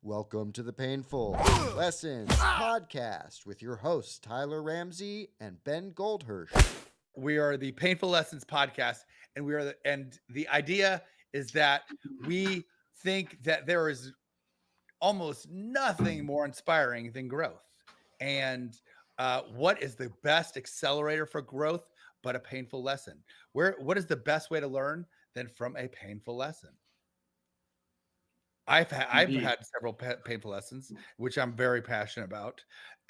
Welcome to the Painful Lessons Podcast with your hosts, Tyler Ramsey and Ben Goldhirsch. We are the Painful Lessons Podcast, and the idea is that we think that there is almost nothing more inspiring than growth. And what is the best accelerator for growth but a painful lesson? What is the best way to learn than from a painful lesson? I've had several painful lessons, which I'm very passionate about.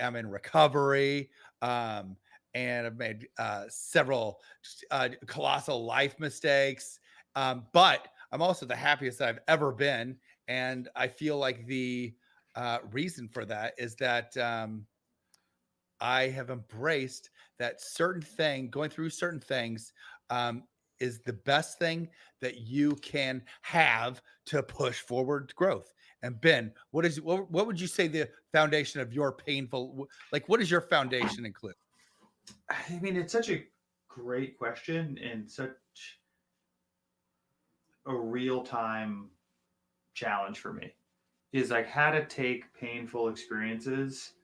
I'm in recovery, and I've made several colossal life mistakes. But I'm also the happiest that I've ever been, and I feel like the reason for that is that I have embraced that going through certain things is the best thing that you can have to push forward growth. And Ben, what would you say the foundation of your what does your foundation include? I mean, it's such a great question and such a real time challenge for me is like how to take painful experiences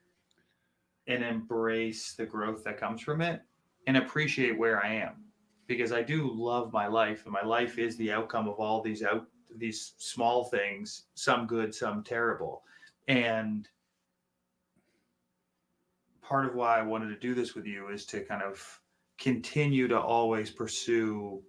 and embrace the growth that comes from it and appreciate where I am, because I do love my life, and my life is the outcome of all these small things, some good, some terrible. And part of why I wanted to do this with you is to kind of continue to always pursue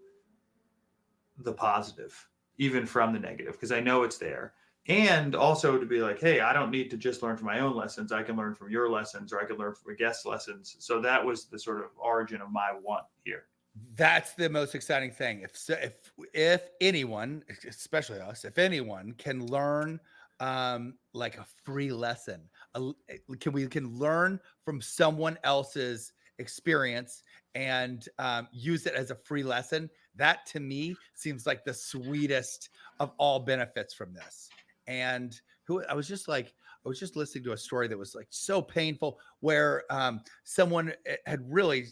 the positive, even from the negative, because I know it's there. And also to be like, hey, I don't need to just learn from my own lessons. I can learn from your lessons, or I can learn from a guest's lessons. So that was the sort of origin of my want here. That's the most exciting thing. If anyone, especially us, if anyone can learn like a free lesson, we can learn from someone else's experience and use it as a free lesson. That to me seems like the sweetest of all benefits from this. And I was just listening to a story that was like so painful, where someone had really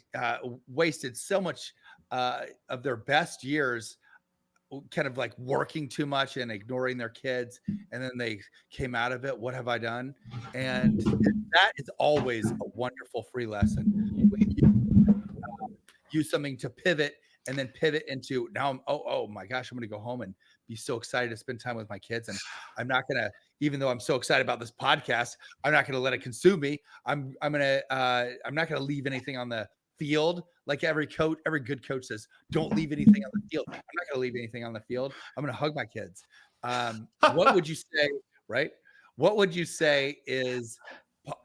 wasted so much of their best years kind of like working too much and ignoring their kids, and then they came out of it. What have I done? And that is always a wonderful free lesson. When you use something to pivot, and then pivot into, now oh my gosh, I'm going to go home and be so excited to spend time with my kids, and I'm not going to, even though I'm so excited about this podcast, I'm not going to let it consume me. I'm not going to leave anything on the field. Like every good coach says, don't leave anything on the field. I'm not going to leave anything on the field. I'm going to hug my kids. What would you say, right? What would you say is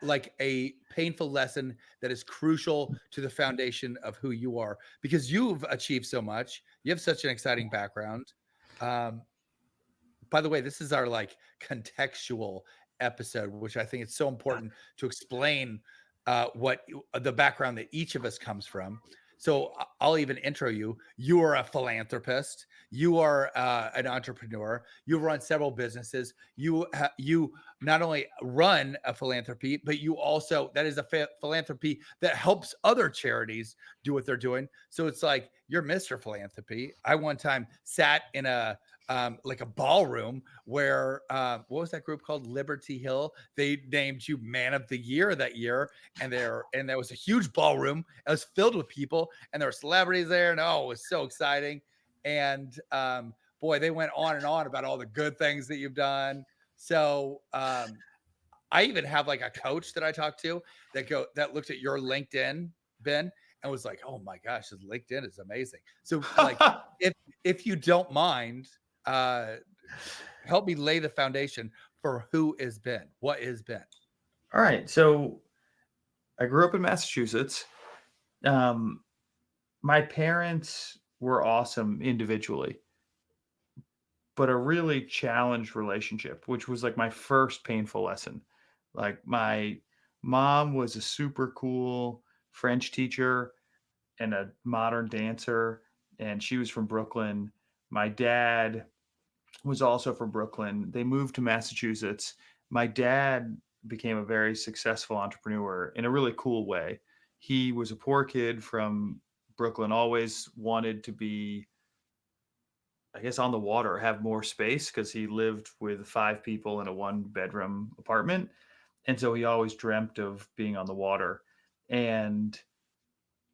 like a painful lesson that is crucial to the foundation of who you are? Because you've achieved so much. You have such an exciting background. By the way, this is our like contextual episode, which I think it's so important to explain what the background that each of us comes from. So I'll even intro you. You are a philanthropist. You are an entrepreneur. You run several businesses. You not only run a philanthropy, but you also, that is a philanthropy that helps other charities do what they're doing. So it's like you're Mr. Philanthropy. I one time sat in a like a ballroom where what was that group called? Liberty Hill. They named you Man of the Year that year, and there was a huge ballroom. It was filled with people, and there were celebrities there, and it was so exciting. And boy, they went on and on about all the good things that you've done. So I even have like a coach that I talked to that looked at your LinkedIn, Ben, and was like, "Oh my gosh, his LinkedIn is amazing." So like, if you don't mind, help me lay the foundation for who is Ben. What is Ben? All right. So I grew up in Massachusetts. My parents were awesome individually, but a really challenged relationship, which was like my first painful lesson. Like my mom was a super cool French teacher and a modern dancer, and she was from Brooklyn. My dad was also from Brooklyn. They moved to Massachusetts. My dad became a very successful entrepreneur in a really cool way. He was a poor kid from Brooklyn, always wanted to be I guess, on the water, have more space because he lived with 5 people in a one-bedroom apartment, and so he always dreamt of being on the water, and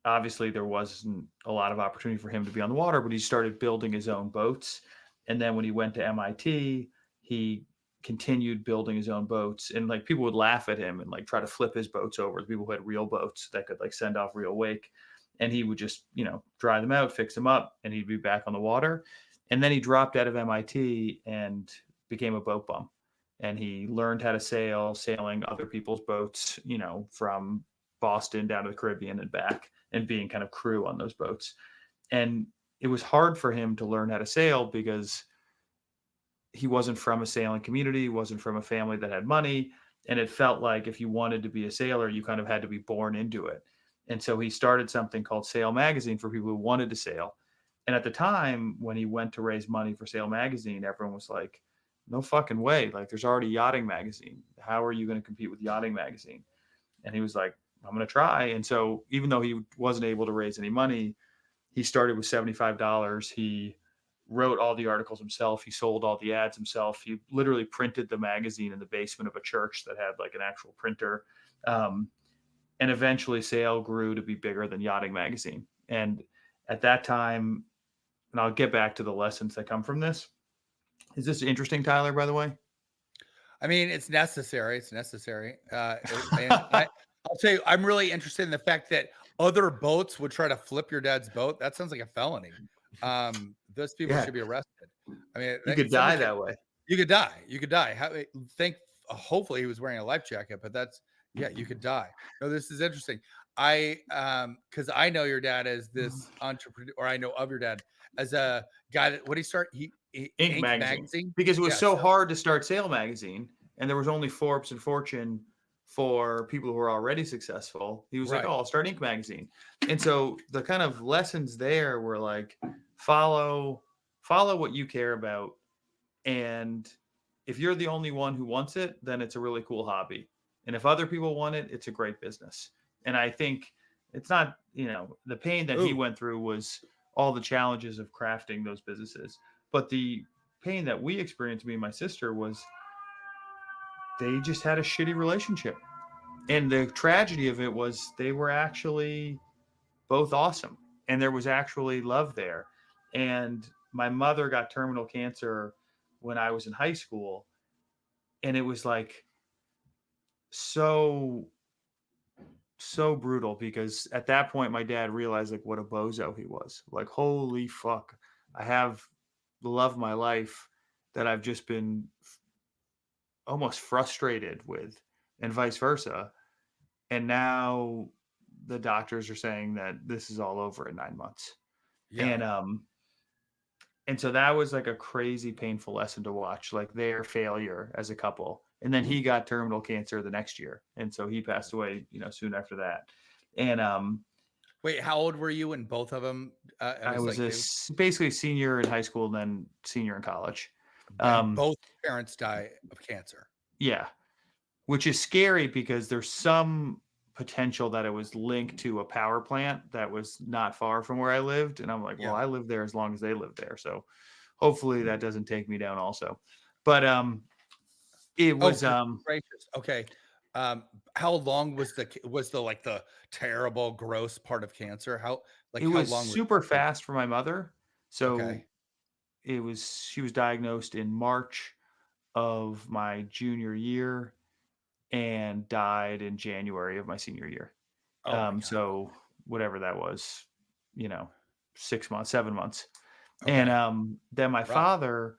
obviously there wasn't a lot of opportunity for him to be on the water, but he started building his own boats. And then when he went to MIT, he continued building his own boats. And like people would laugh at him and like try to flip his boats over. People who had real boats that could like send off real wake. And he would just, dry them out, fix them up, and he'd be back on the water. And then he dropped out of MIT and became a boat bum. And he learned how to sail, sailing other people's boats, from Boston down to the Caribbean and back, and being kind of crew on those boats. And it was hard for him to learn how to sail because he wasn't from a sailing community, wasn't from a family that had money. And it felt like if you wanted to be a sailor, you kind of had to be born into it. And so he started something called Sail Magazine for people who wanted to sail. And at the time, when he went to raise money for Sail Magazine, everyone was like, no fucking way. Like, there's already Yachting Magazine. How are you going to compete with Yachting Magazine? And he was like, I'm going to try. And so even though he wasn't able to raise any money, he started with $75. He wrote all the articles himself. He sold all the ads himself. He literally printed the magazine in the basement of a church that had like an actual printer. Um, and eventually Sail grew to be bigger than Yachting Magazine. And at that time, and I'll get back to the lessons that come from this. Is this interesting, Tyler, by the way? I mean, it's necessary. It's necessary. And I'll tell you, I'm really interested in the fact that other boats would try to flip your dad's boat. That sounds like a felony. Those people Yeah. should be arrested. I mean, You could die that way. You could die. You could die. Hopefully he was wearing a life jacket, but yeah, you could die. No, this is interesting. Because I know your dad as this entrepreneur, or I know of your dad as a guy that what did he start? He Inc. Inc. magazine. Because it was so hard to start Sail Magazine, and there was only Forbes and Fortune for people who were already successful. He was like, Right. "Oh, I'll start Inc. Magazine." And so the kind of lessons there were like, follow what you care about, and if you're the only one who wants it, then it's a really cool hobby. And if other people want it, it's a great business. And I think it's not, the pain that he Ooh. went through was all the challenges of crafting those businesses. But the pain that we experienced, me and my sister, was they just had a shitty relationship. And the tragedy of it was they were actually both awesome. And there was actually love there. And my mother got terminal cancer when I was in high school. And it was like so brutal because at that point my dad realized like what a bozo he was. Like, holy fuck, I have the love of my life that I've just been almost frustrated with, and vice versa. And now the doctors are saying that this is all over in 9 months. Yeah. And so that was like a crazy painful lesson to watch, like their failure as a couple. And then he got terminal cancer the next year, and so he passed away, soon after that. And Wait, how old were you when both of them? I was basically senior in high school, and then senior in college. And both parents die of cancer. Yeah, which is scary because there's some potential that it was linked to a power plant that was not far from where I lived. And I'm like, well, I lived there as long as they lived there. So hopefully that doesn't take me down also. But it was gracious. Okay. How long was the like the terrible, gross part of cancer? It was super fast for my mother. So she was diagnosed in March of my junior year and died in January of my senior year. So whatever that was, 6 months, 7 months. Okay. And then my father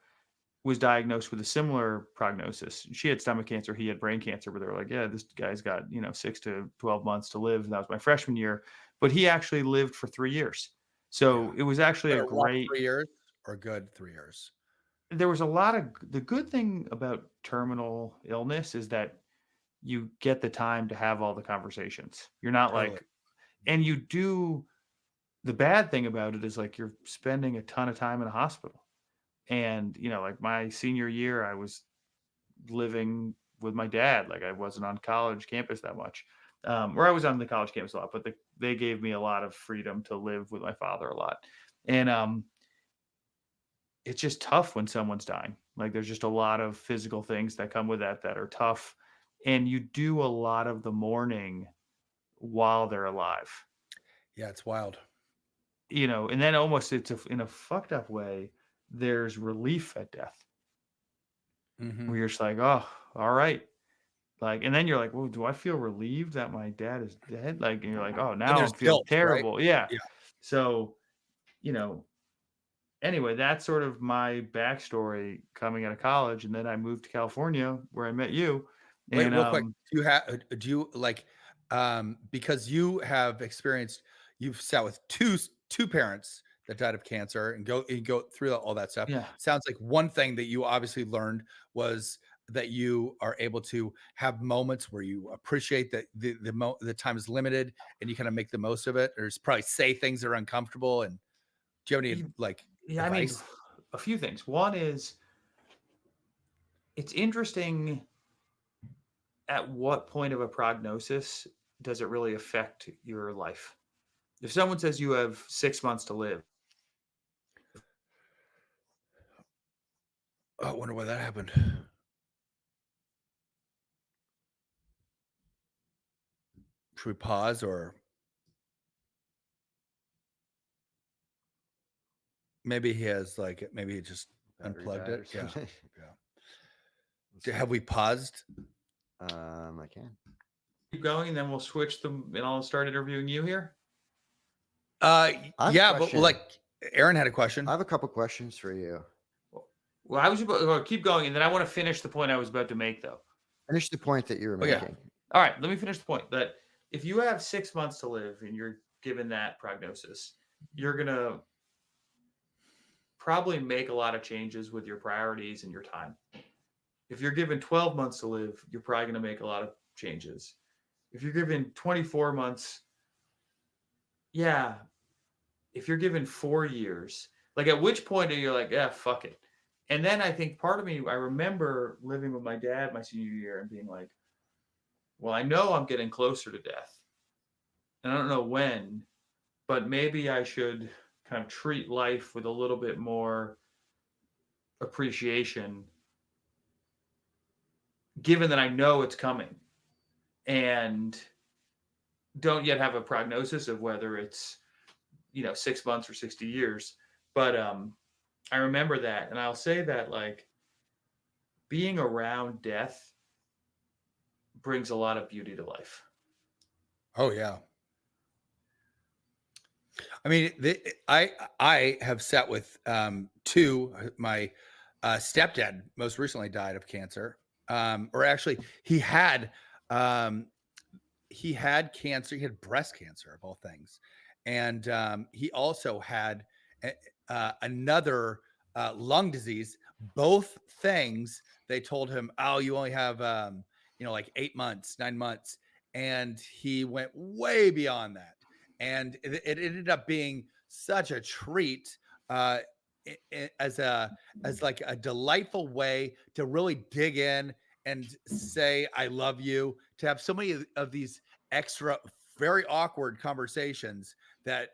was diagnosed with a similar prognosis. She had stomach cancer, he had brain cancer, but they were like, yeah, this guy's got, 6 to 12 months to live. And that was my freshman year, but he actually lived for 3 years. So it was actually a great 3 years or good 3 years. There was the good thing about terminal illness is that you get the time to have all the conversations. You're not like, and the bad thing about it is like you're spending a ton of time in a hospital. And, like my senior year, I was living with my dad. Like I wasn't on college campus that much. Or I was on the college campus a lot, but they gave me a lot of freedom to live with my father a lot. And it's just tough when someone's dying. Like there's just a lot of physical things that come with that are tough. And you do a lot of the mourning while they're alive, Yeah, it's wild. and then almost in a fucked up way, there's relief at death Mm-hmm. where you're just like, oh, all right. Like, and then you're like, well, do I feel relieved that my dad is dead? Like, and you're like, oh, And now there's I'm feeling guilt, right? terrible. Yeah. Yeah. So, you know, anyway, that's sort of my backstory coming out of college. And then I moved to California where I met you. Wait, And real quick. Do you like because you've sat with two parents that died of cancer and go through all that stuff. yeah, Sounds like one thing that you obviously learned was that you are able to have moments where you appreciate that the time is limited and you kind of make the most of it, or just probably say things that are uncomfortable. And do you have any like yeah, I mean, advice? a few things. One is it's interesting at what point of a prognosis does it really affect your life? If someone says you have 6 months to live, Oh, I wonder why that happened. Should we pause or maybe maybe he just Battery unplugged died or it? Yeah. something. Yeah. Have we paused? I can. keep going, and then we'll switch them, and I'll start interviewing you here. I have a Yeah, but question. like Aaron had a question. I have a couple questions for you. Well, I was about to keep going, and then I want to finish the point I was about to make, though. Finish the point that you were Oh, yeah. making. All right, let me finish the point. That if you have 6 months to live and you're given that prognosis, you're gonna probably make a lot of changes with your priorities and your time. If you're given 12 months to live, you're probably gonna make a lot of changes. If you're given 24 months, yeah. If you're given 4 years, like at which point are you like, yeah, fuck it? And then I think part of me, I remember living with my dad my senior year and being like, well, I know I'm getting closer to death. And I don't know when, but maybe I should kind of treat life with a little bit more appreciation, given that I know it's coming and don't yet have a prognosis of whether it's 6 months or 60 years. But I remember that, and I'll say that like being around death brings a lot of beauty to life. Oh yeah. I mean, I have sat with two. My stepdad most recently died of cancer, or actually um, he had cancer. He had breast cancer of all things, and he also had another lung disease. Both things they told him, "Oh, you only have like 8 months, 9 months," and he went way beyond that. And it ended up being such a treat uh, as like a delightful way to really dig in and say I love you, to have so many of these extra very awkward conversations that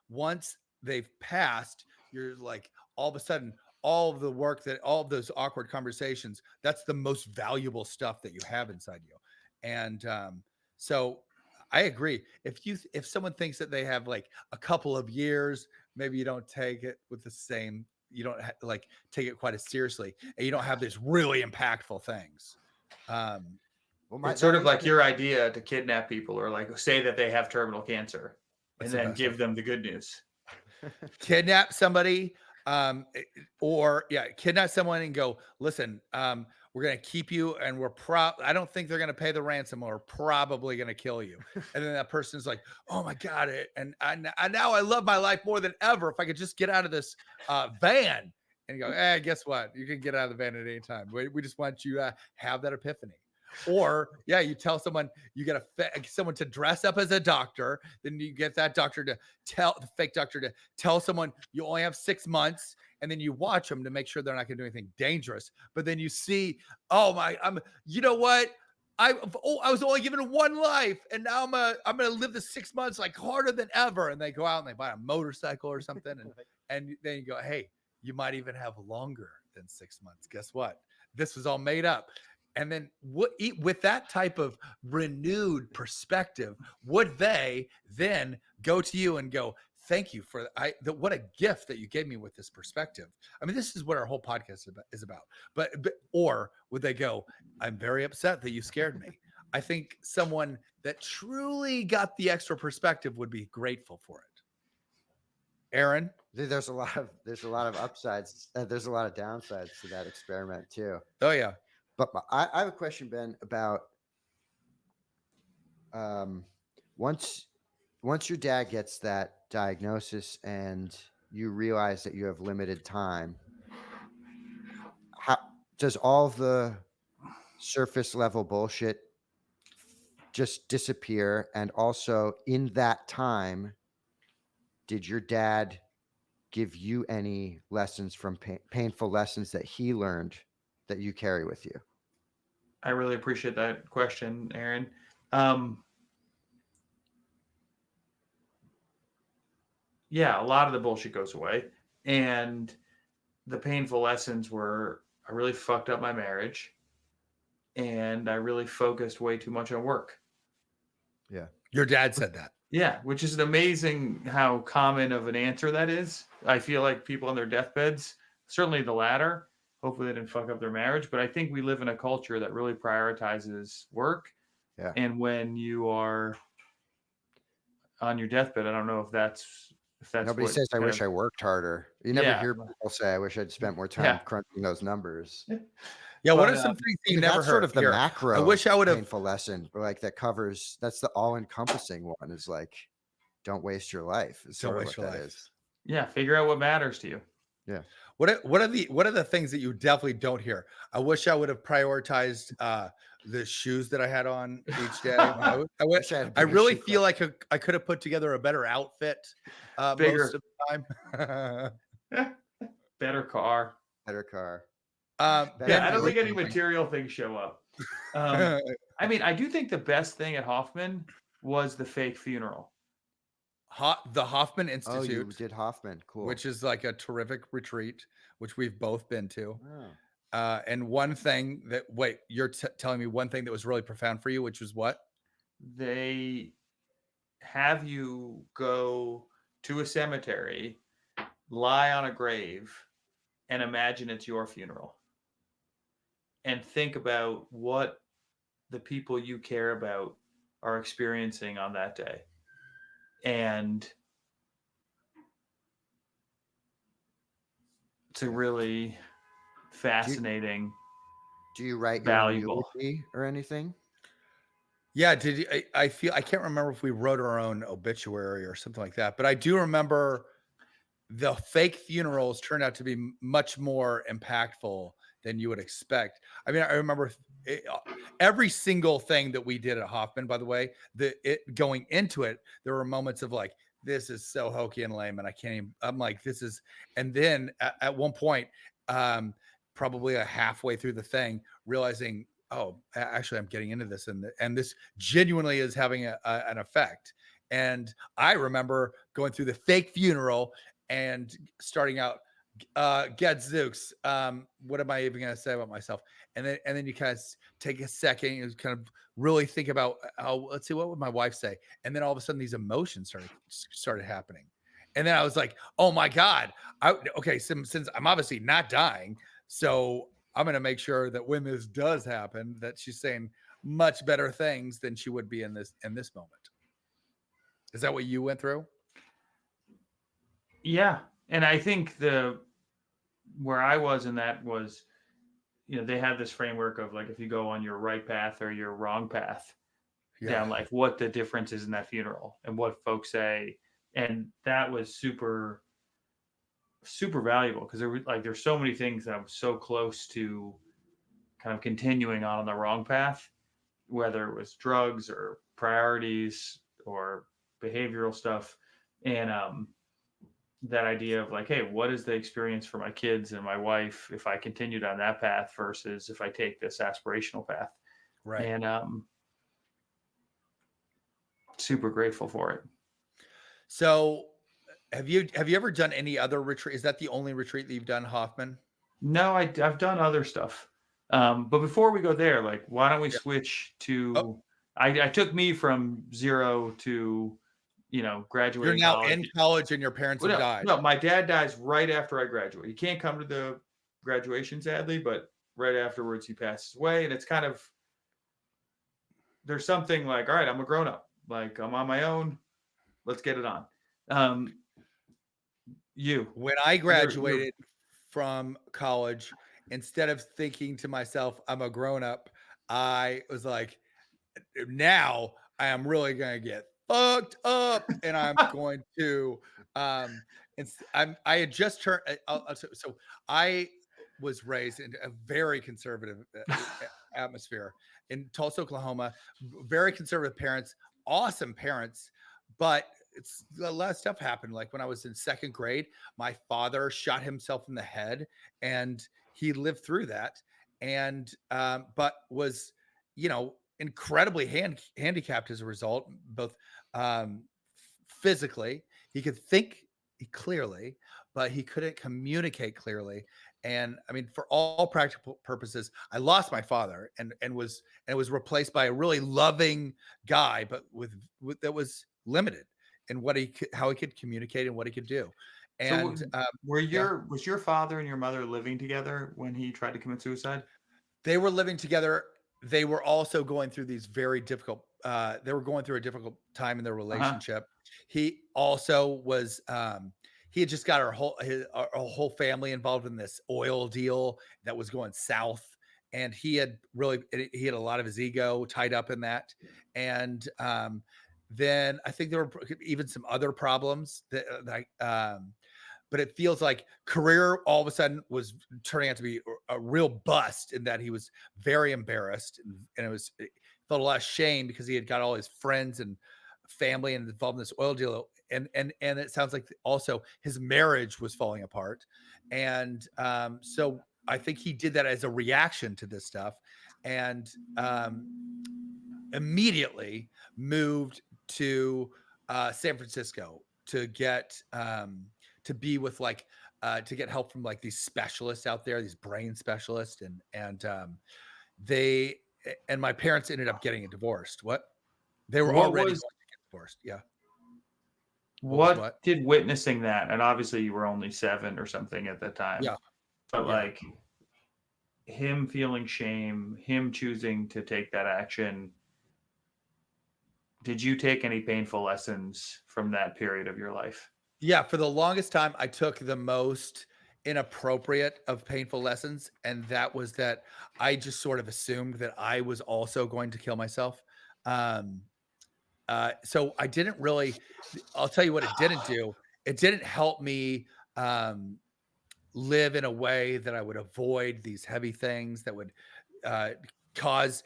once they've passed, you're like all of a sudden all of the work that all of those awkward conversations, that's the most valuable stuff that you have inside you. And so I agree. If someone thinks that they have like a couple of years, maybe you don't take it with the same. You don't like take it quite as seriously, and you don't have these really impactful things. Well, It's sort of like your idea to kidnap people or like say that they have terminal cancer and That's the then best give idea. them the good news. Kidnap somebody, kidnap someone and go, listen, we're gonna keep you, and I don't think they're gonna pay the ransom, or probably gonna kill you. And then that person's like, oh my god, now I love my life more than ever. If I could just get out of this van. And you go, guess what? You can get out of the van at any time. We just want you to have that epiphany. Or you tell someone, you get someone to dress up as a doctor, then you get that doctor to tell the fake doctor to tell someone you only have 6 months, and then you watch them to make sure they're not going to do anything dangerous. But then you see, you know what? I was only given one life, and now I'm gonna live the 6 months like harder than ever. And they go out and they buy a motorcycle or something, and then you go, hey, you might even have longer than 6 months. Guess what? This was all made up. And then with that type of renewed perspective, would they then go to you and go, thank you for what a gift that you gave me with this perspective. I mean, this is what our whole podcast is about. But or would they go, I'm very upset that you scared me. I think someone that truly got the extra perspective would be grateful for it. Aaron? There's a lot of upsides. There's a lot of downsides to that experiment too. Oh yeah. But I have a question, Ben, about once your dad gets that diagnosis and you realize that you have limited time, how does all the surface level bullshit just disappear? And also, in that time, did your dad give you any lessons from painful lessons that he learned that you carry with you? I really appreciate that question, Aaron. Yeah, a lot of the bullshit goes away. And the painful lessons were I really fucked up my marriage and I really focused way too much on work. Yeah. Your dad said that. Yeah, which is amazing how common of an answer that is. I feel like people on their deathbeds, certainly the latter, hopefully they didn't fuck up their marriage, but I think we live in a culture that really prioritizes work. Yeah. And when you are on your deathbed, I don't know if that's Nobody says I wish I worked harder. You never hear people say I wish I'd spent more time crunching those numbers. Yeah, what are some things you never heard? Sort of the macro I wish I would have painful lesson, like that covers. That's the all-encompassing one. Is like, don't waste your life. Don't waste your life. Yeah, figure out what matters to you. Yeah. What are the things that you definitely don't hear? I wish I would have prioritized the shoes that I had on each day. I really feel like I could have put together a better outfit most of the time. Better car. I don't think any material things show up. I mean, I do think the best thing at Hoffman was the fake funeral. The Hoffman Institute. Oh, you did Hoffman. Cool. Which is like a terrific retreat, which we've both been to. Oh. And one thing that, you're telling me one thing that was really profound for you, which was what? They have you go to a cemetery, lie on a grave, and imagine it's your funeral. And think about what the people you care about are experiencing on that day. And it's a really fascinating. Do you write valuable your eulogy or anything? Yeah, I can't remember if we wrote our own obituary or something like that, but I do remember the fake funerals turned out to be much more impactful than you would expect. I mean, I remember every single thing that we did at Hoffman, by the way, going into it, there were moments of like, this is so hokey and lame. And I can't even, I'm like, this is, and then at one point, probably a halfway through the thing, realizing, oh, actually I'm getting into this and this genuinely is having an effect. And I remember going through the fake funeral and starting out, Gadzooks, what am I even going to say about myself? And then you kind of take a second and kind of really think about, let's see, what would my wife say? And then all of a sudden these emotions started happening. And then I was like, oh my God, okay, since I'm obviously not dying, so I'm going to make sure that when this does happen, that she's saying much better things than she would be in this moment. Is that what you went through? Yeah. And I think where I was in that was, they have this framework of like, if you go on your right path or your wrong path down life, what the difference is in that funeral and what folks say. And that was super, super valuable because there's so many things that I was so close to kind of continuing on the wrong path, whether it was drugs or priorities or behavioral stuff. And, that idea of like, hey, what is the experience for my kids and my wife if I continued on that path versus if I take this aspirational path? Right. And super grateful for it. So Have you ever done any other retreat? Is that the only retreat that you've done, Hoffman? No, I've done other stuff. But before we go there, like, why don't we Yeah. switch Oh, to I took me from 0 to, you're graduating now college. in college and your parents Well, have no, died. no, my dad dies right after I graduate. He can't come to the graduation, sadly, but right afterwards he passes away, and it's kind of there's something like, all right, I'm a grown up, like I'm on my own. Let's get it on. Um, you, When I you're graduated from college, instead of thinking to myself, I'm a grown up, I was like, now I am really gonna get fucked up, and I'm going to I had just turned so I was raised in a very conservative atmosphere in Tulsa, Oklahoma. Very conservative parents, awesome parents, but it's a lot of stuff happened. Like when I was in second grade, my father shot himself in the head, and he lived through that, and but was, you know, incredibly handicapped as a result, both physically. He could think clearly, but he couldn't communicate clearly. And I mean, for all practical purposes, I lost my father, and was replaced by a really loving guy, but with that was limited in how he could communicate and what he could do. so And yeah, was your father and your mother living together when he tried to commit suicide? they were living together. They were also going through these very difficult they were going through a difficult time in their Uh-huh. relationship. He also was he had just got our whole family involved in this oil deal that was going south, and he had a lot of his ego tied up in that. And then I think there were even some other problems but it feels like career all of a sudden was turning out to be a real bust, in that he was very embarrassed, and it felt a lot of shame because he had got all his friends and family and involved in this oil deal, and it sounds like also his marriage was falling apart. And so I think he did that as a reaction to this stuff, and immediately moved to San Francisco to be with to get help from like these specialists out there, these brain specialists, they and my parents ended up getting divorced. What they were What already was going to get divorced. Yeah. What was what what? did witnessing that, and obviously you were only 7 or something at the time, Yeah. but Yeah. like him feeling shame, him choosing to take that action, did you take any painful lessons from that period of your life? Yeah, for the longest time, I took the most inappropriate of painful lessons, and that was that I just sort of assumed that I was also going to kill myself. Um, so I didn't really. I'll tell you what it didn't do. It didn't help me um, live in a way that I would avoid these heavy things that would uh, cause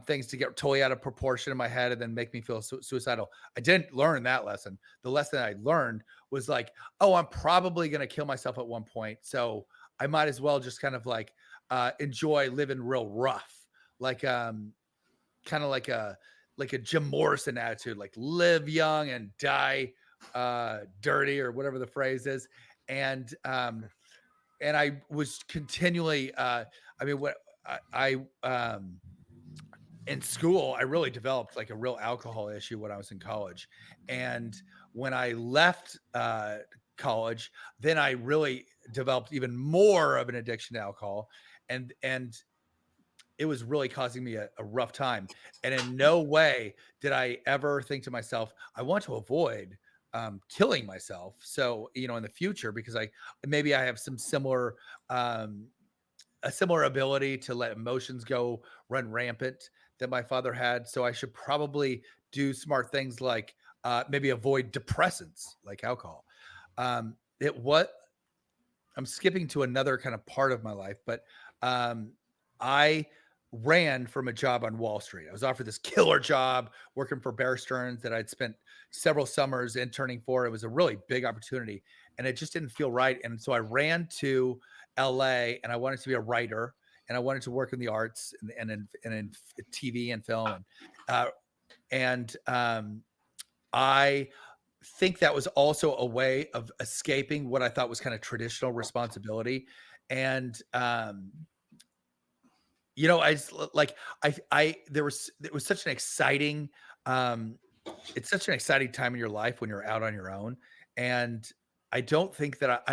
things to get totally out of proportion in my head and then make me feel suicidal. I didn't learn that lesson. The lesson I learned was like, oh, I'm probably going to kill myself at one point. So I might as well just kind of like enjoy living real rough, like kind of like a Jim Morrison attitude, like live young and die dirty, or whatever the phrase is. And I was continually I mean what I in school I really developed like a real alcohol issue when I was in college. And when I left college, then I really developed even more of an addiction to alcohol, and it was really causing me a rough time. And in no way did I ever think to myself, I want to avoid killing myself. So, you know, in the future, because maybe I have some similar, a similar ability to let emotions go run rampant that my father had. So I should probably do smart things like maybe avoid depressants like alcohol. It what I'm skipping to another kind of part of my life, but I ran from a job on Wall Street. I was offered this killer job working for Bear Stearns that I'd spent several summers interning for. It was a really big opportunity, and it just didn't feel right. And so I ran to LA, and I wanted to be a writer, and I wanted to work in the arts and in TV and film, and I think that was also a way of escaping what I thought was kind of traditional responsibility. And I just like there was it was such an exciting um it's such an exciting time in your life when you're out on your own. And I don't think that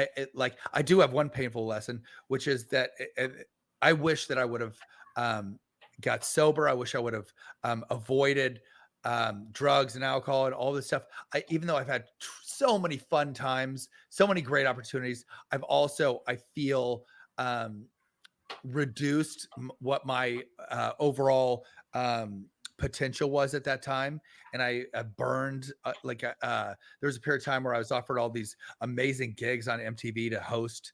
I do have one painful lesson, which is that I wish that I would have got sober. I wish I would have avoided drugs and alcohol and all this stuff. Even though I've had so many fun times, so many great opportunities, I feel um, reduced what my overall potential was at that time. And I burned there was a period of time where I was offered all these amazing gigs on MTV to host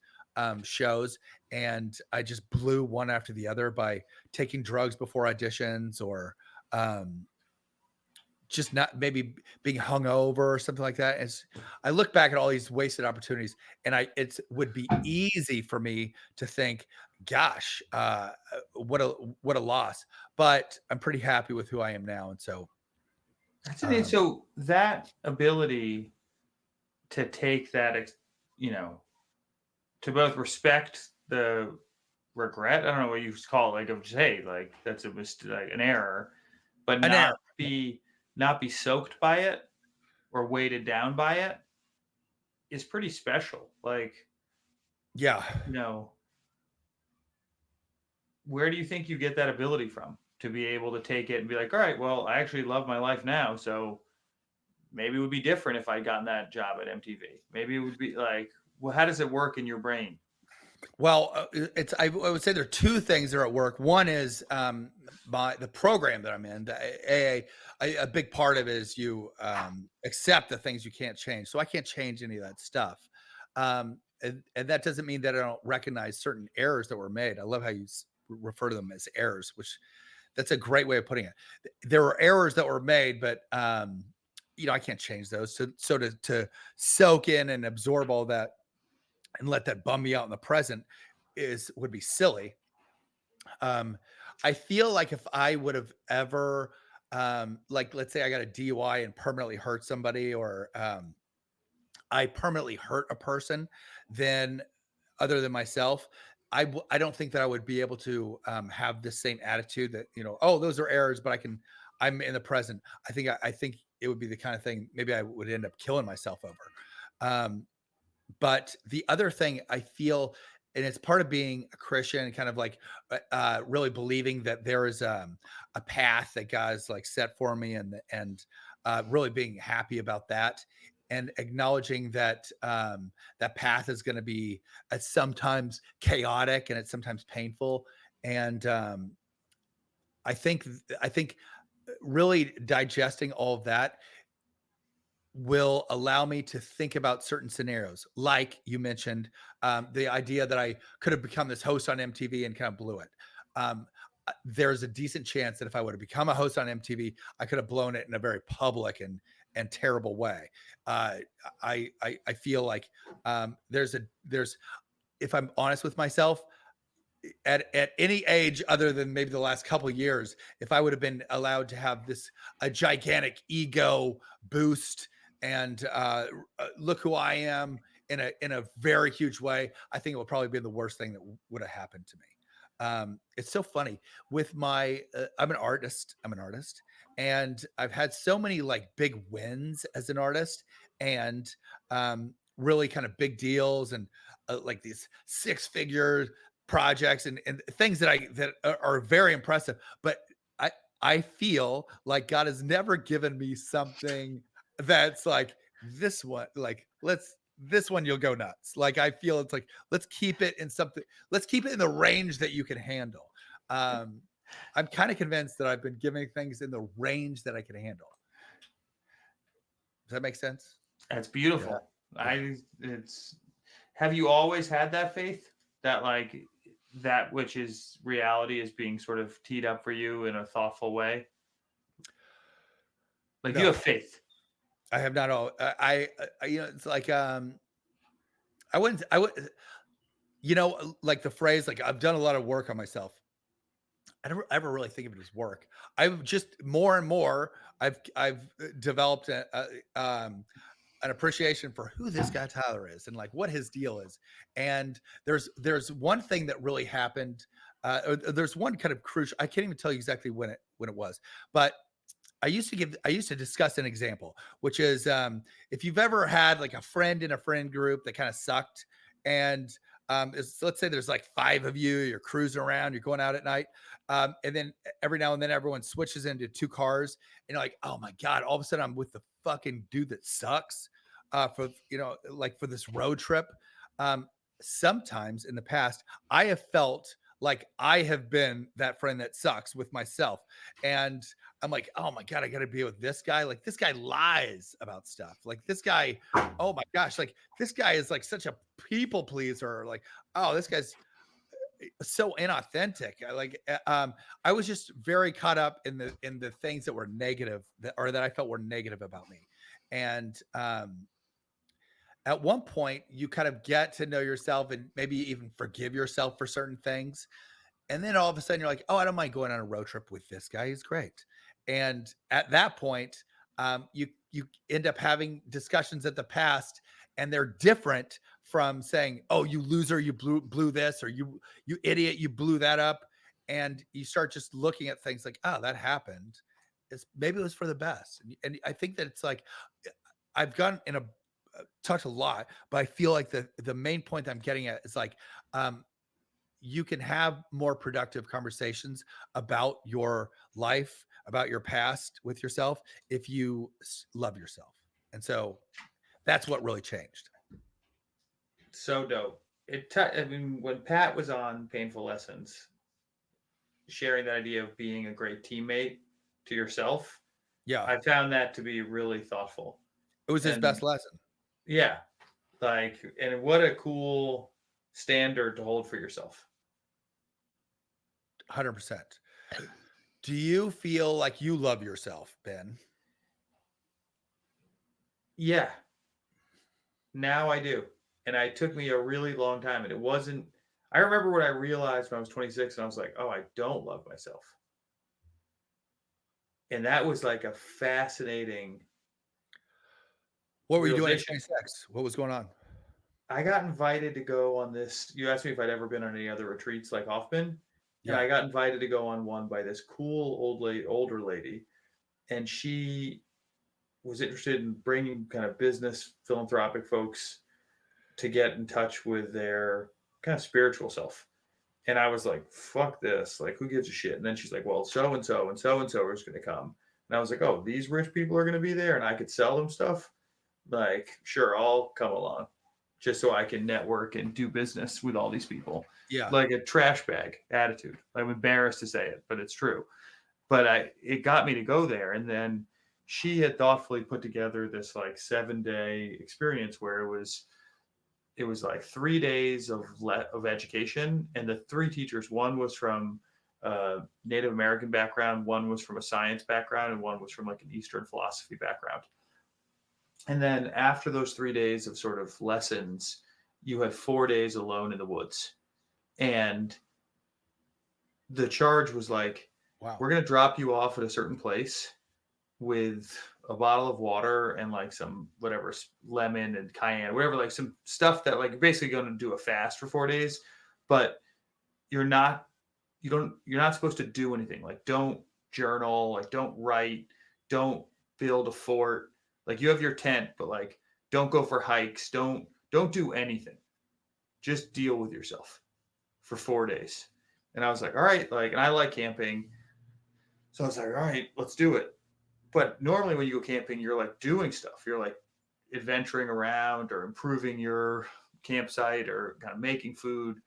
shows, and I just blew one after the other by taking drugs before auditions, or um, just not maybe being hungover or something like that. As I look back at all these wasted opportunities, and it would be easy for me to think, "Gosh, what a loss." But I'm pretty happy with who I am now, and so That's an um, so that ability to take that, you know, to both respect the regret. I don't know what you call it, like of just hey, like that's a mistake, like an error, but an error. not be soaked by it or weighted down by it is pretty special. Like, Yeah. you know, where do you think you get that ability from to be able to take it and be like, all right, well, I actually love my life now, so maybe it would be different if I'd gotten that job at MTV. Maybe it would be like, well, how does it work in your brain? Well, I would say there are two things that are at work. One is the program that I'm in. The a big part of it is you accept the things you can't change. So I can't change any of that stuff, and that doesn't mean that I don't recognize certain errors that were made. I love how you refer to them as errors, which that's a great way of putting it. There were errors that were made, but I can't change those. So to soak in and absorb all that and let that bum me out in the present would be silly. Um, I feel like if I would have ever, like, let's say I got a DUI and permanently hurt somebody, or I permanently hurt a person, then other than myself, I don't think that I would be able to have the same attitude that oh, those are errors, but I'm in the present. I think it would be the kind of thing maybe I would end up killing myself over. Um, but the other thing I feel, and it's part of being a Christian, kind of like really believing that there is a path that God's like set for me, and really being happy about that, and acknowledging that that path is going to be sometimes chaotic and it's sometimes painful. And I think really digesting all of that will allow me to think about certain scenarios. Like you mentioned, the idea that I could have become this host on MTV and kind of blew it. There's a decent chance that if I would have become a host on MTV, I could have blown it in a very public and terrible way. Uh, I feel like there's if I'm honest with myself, at any age other than maybe the last couple of years, if I would have been allowed to have a gigantic ego boost and look who I am in a very huge way, I think it would probably be the worst thing that would have happened to me. It's so funny with I'm an artist. I'm an artist, and I've had so many like big wins as an artist, and really kind of big deals, and like these six-figure projects, and things that are very impressive. But I I feel like God has never given me something that's like this one. Like this one you'll go nuts. Like I feel it's like let's keep it in the range that you can handle. Um, I'm kind of convinced that I've been giving things in the range that I can handle. Does that make sense? That's Yeah. beautiful. Yeah. It's, have you always had that faith that like that which is reality is being sort of teed up for you in a thoughtful way? Like, do you No, have faith? I have not all. It's like I wouldn't. I would. Like the phrase, like I've done a lot of work on myself. I don't ever really think of it as work. I've just more and more. I've developed. an appreciation for who this guy Tyler is and like what his deal is. And there's one thing that really happened. Or there's one kind of crucial. I can't even tell you exactly when it was, but I used to discuss an example, which is if you've ever had like a friend in a friend group that kind of sucked, and let's say there's like 5 of you, you're cruising around, you're going out at night, and then every now and then everyone switches into 2 cars, and you're like, oh my god, all of a sudden I'm with the fucking dude that sucks for like for this road trip. Um, Sometimes in the past, I have felt like I have been that friend that sucks with myself, and I'm like, oh my God, I got to be with this guy. Like, this guy lies about stuff. Like, this guy, oh my gosh, like, this guy is like such a people pleaser. Like, oh, this guy's so inauthentic. I was just very caught up in the things that were negative that I felt were negative about me. And at one point, you kind of get to know yourself and maybe even forgive yourself for certain things. And then all of a sudden you're like, oh, I don't mind going on a road trip with this guy. He's great. And at that point, you end up having discussions at the past, and they're different from saying, oh, you loser, you blew this, or you idiot, you blew that up. And you start just looking at things like, oh, that happened. Maybe it was for the best. And I think that it's like I've gone in a touch a lot, but I feel like the main point I'm getting at is like you can have more productive conversations about your life, about your past with yourself if you love yourself. And so that's what really changed. So dope. I mean, when Pat was on Painful Lessons, sharing that idea of being a great teammate to yourself, Yeah. I found that to be really thoughtful. It was his And best lesson. yeah, like, and what a cool standard to hold for yourself. 100%. Do you feel like you love yourself, Ben? Yeah, now I do. And it took me a really long time. And it wasn't, I remember what I realized when I was 26 and I was like, oh, I don't love myself. And that was like a fascinating What were you doing at realization. 26? What was going on? I got invited to go on this. You asked me if I'd ever been on any other retreats like Hoffman. And Yeah. I got invited to go on one by this cool older lady. And she was interested in bringing kind of business philanthropic folks to get in touch with their kind of spiritual self. And I was like, fuck this. Like, who gives a shit? And then she's like, well, so and so and so and so are just going to come. And I was like, oh, these rich people are going to be there and I could sell them stuff. Like, sure, I'll come along just so I can network and do business with all these people. Yeah. Like a trash bag attitude. I'm embarrassed to say it, but it's true. But it got me to go there. And then she had thoughtfully put together this like 7-day experience where it was like 3 days of education, and the 3 teachers, one was from Native American background, one was from a science background, and one was from like an Eastern philosophy background. And then after those 3 days of sort of lessons, you had 4 days alone in the woods. And the charge was like, Wow. we're going to drop you off at a certain place with a bottle of water and like some whatever lemon and cayenne, whatever, like some stuff that like basically going to do a fast for 4 days, but you're not supposed to do anything. Like, don't journal, like don't write, don't build a fort. Like, you have your tent, but like don't go for hikes, don't do anything. Just deal with yourself for 4 days. And I was like, all right, like, and I like camping. So I was like, all right, let's do it. But normally when you go camping, you're like doing stuff. You're like adventuring around or improving your campsite or kind of making food.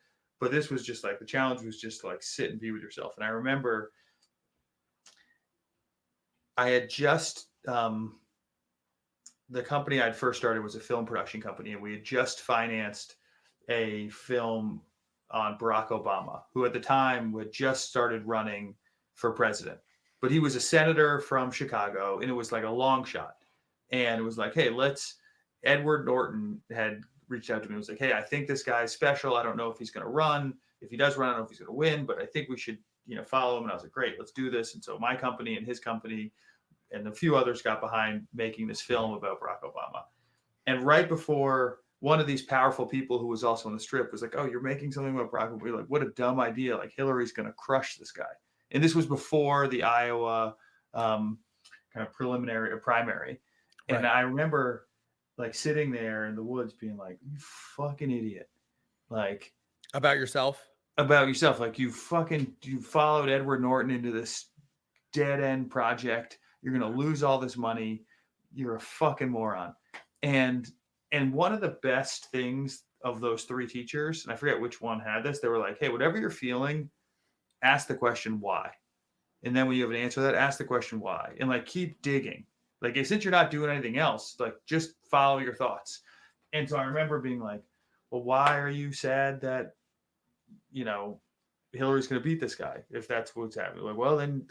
But this was just like the challenge was just like sit and be with yourself. And I remember I had just the company I'd first started was a film production company, and we had just financed a film on Barack Obama, who at the time had just started running for president. But he was a senator from Chicago, and it was like a long shot. And it was like, hey, Edward Norton had reached out to me. It was like, hey, I think this guy's special. I don't know if he's going to run. If he does run, I don't know if he's going to win, but I think we should, follow him. And I was like, great, let's do this. And so my company and his company and a few others got behind making this film about Barack Obama. And right before, one of these powerful people who was also on the strip was like, "Oh, you're making something about Barack Obama." We're like, what a dumb idea! Like Hillary's going to crush this guy. And this was before the Iowa kind of preliminary or primary. And Right. I remember like sitting there in the woods, being like, "You fucking idiot!" Like About yourself? about yourself, like you followed Edward Norton into this dead end project. You're going to lose all this money. You're a fucking moron. And one of the best things of those three teachers, and I forget which one had this, they were like, "Hey, whatever you're feeling, ask the question why. And then when you have an answer to that, ask the question why. And like keep digging. Like since you're not doing anything else, like just follow your thoughts." And so I remember being like, "Well, why are you sad that, you know, Hillary's going to beat this guy if that's what's happening?" Like, well, then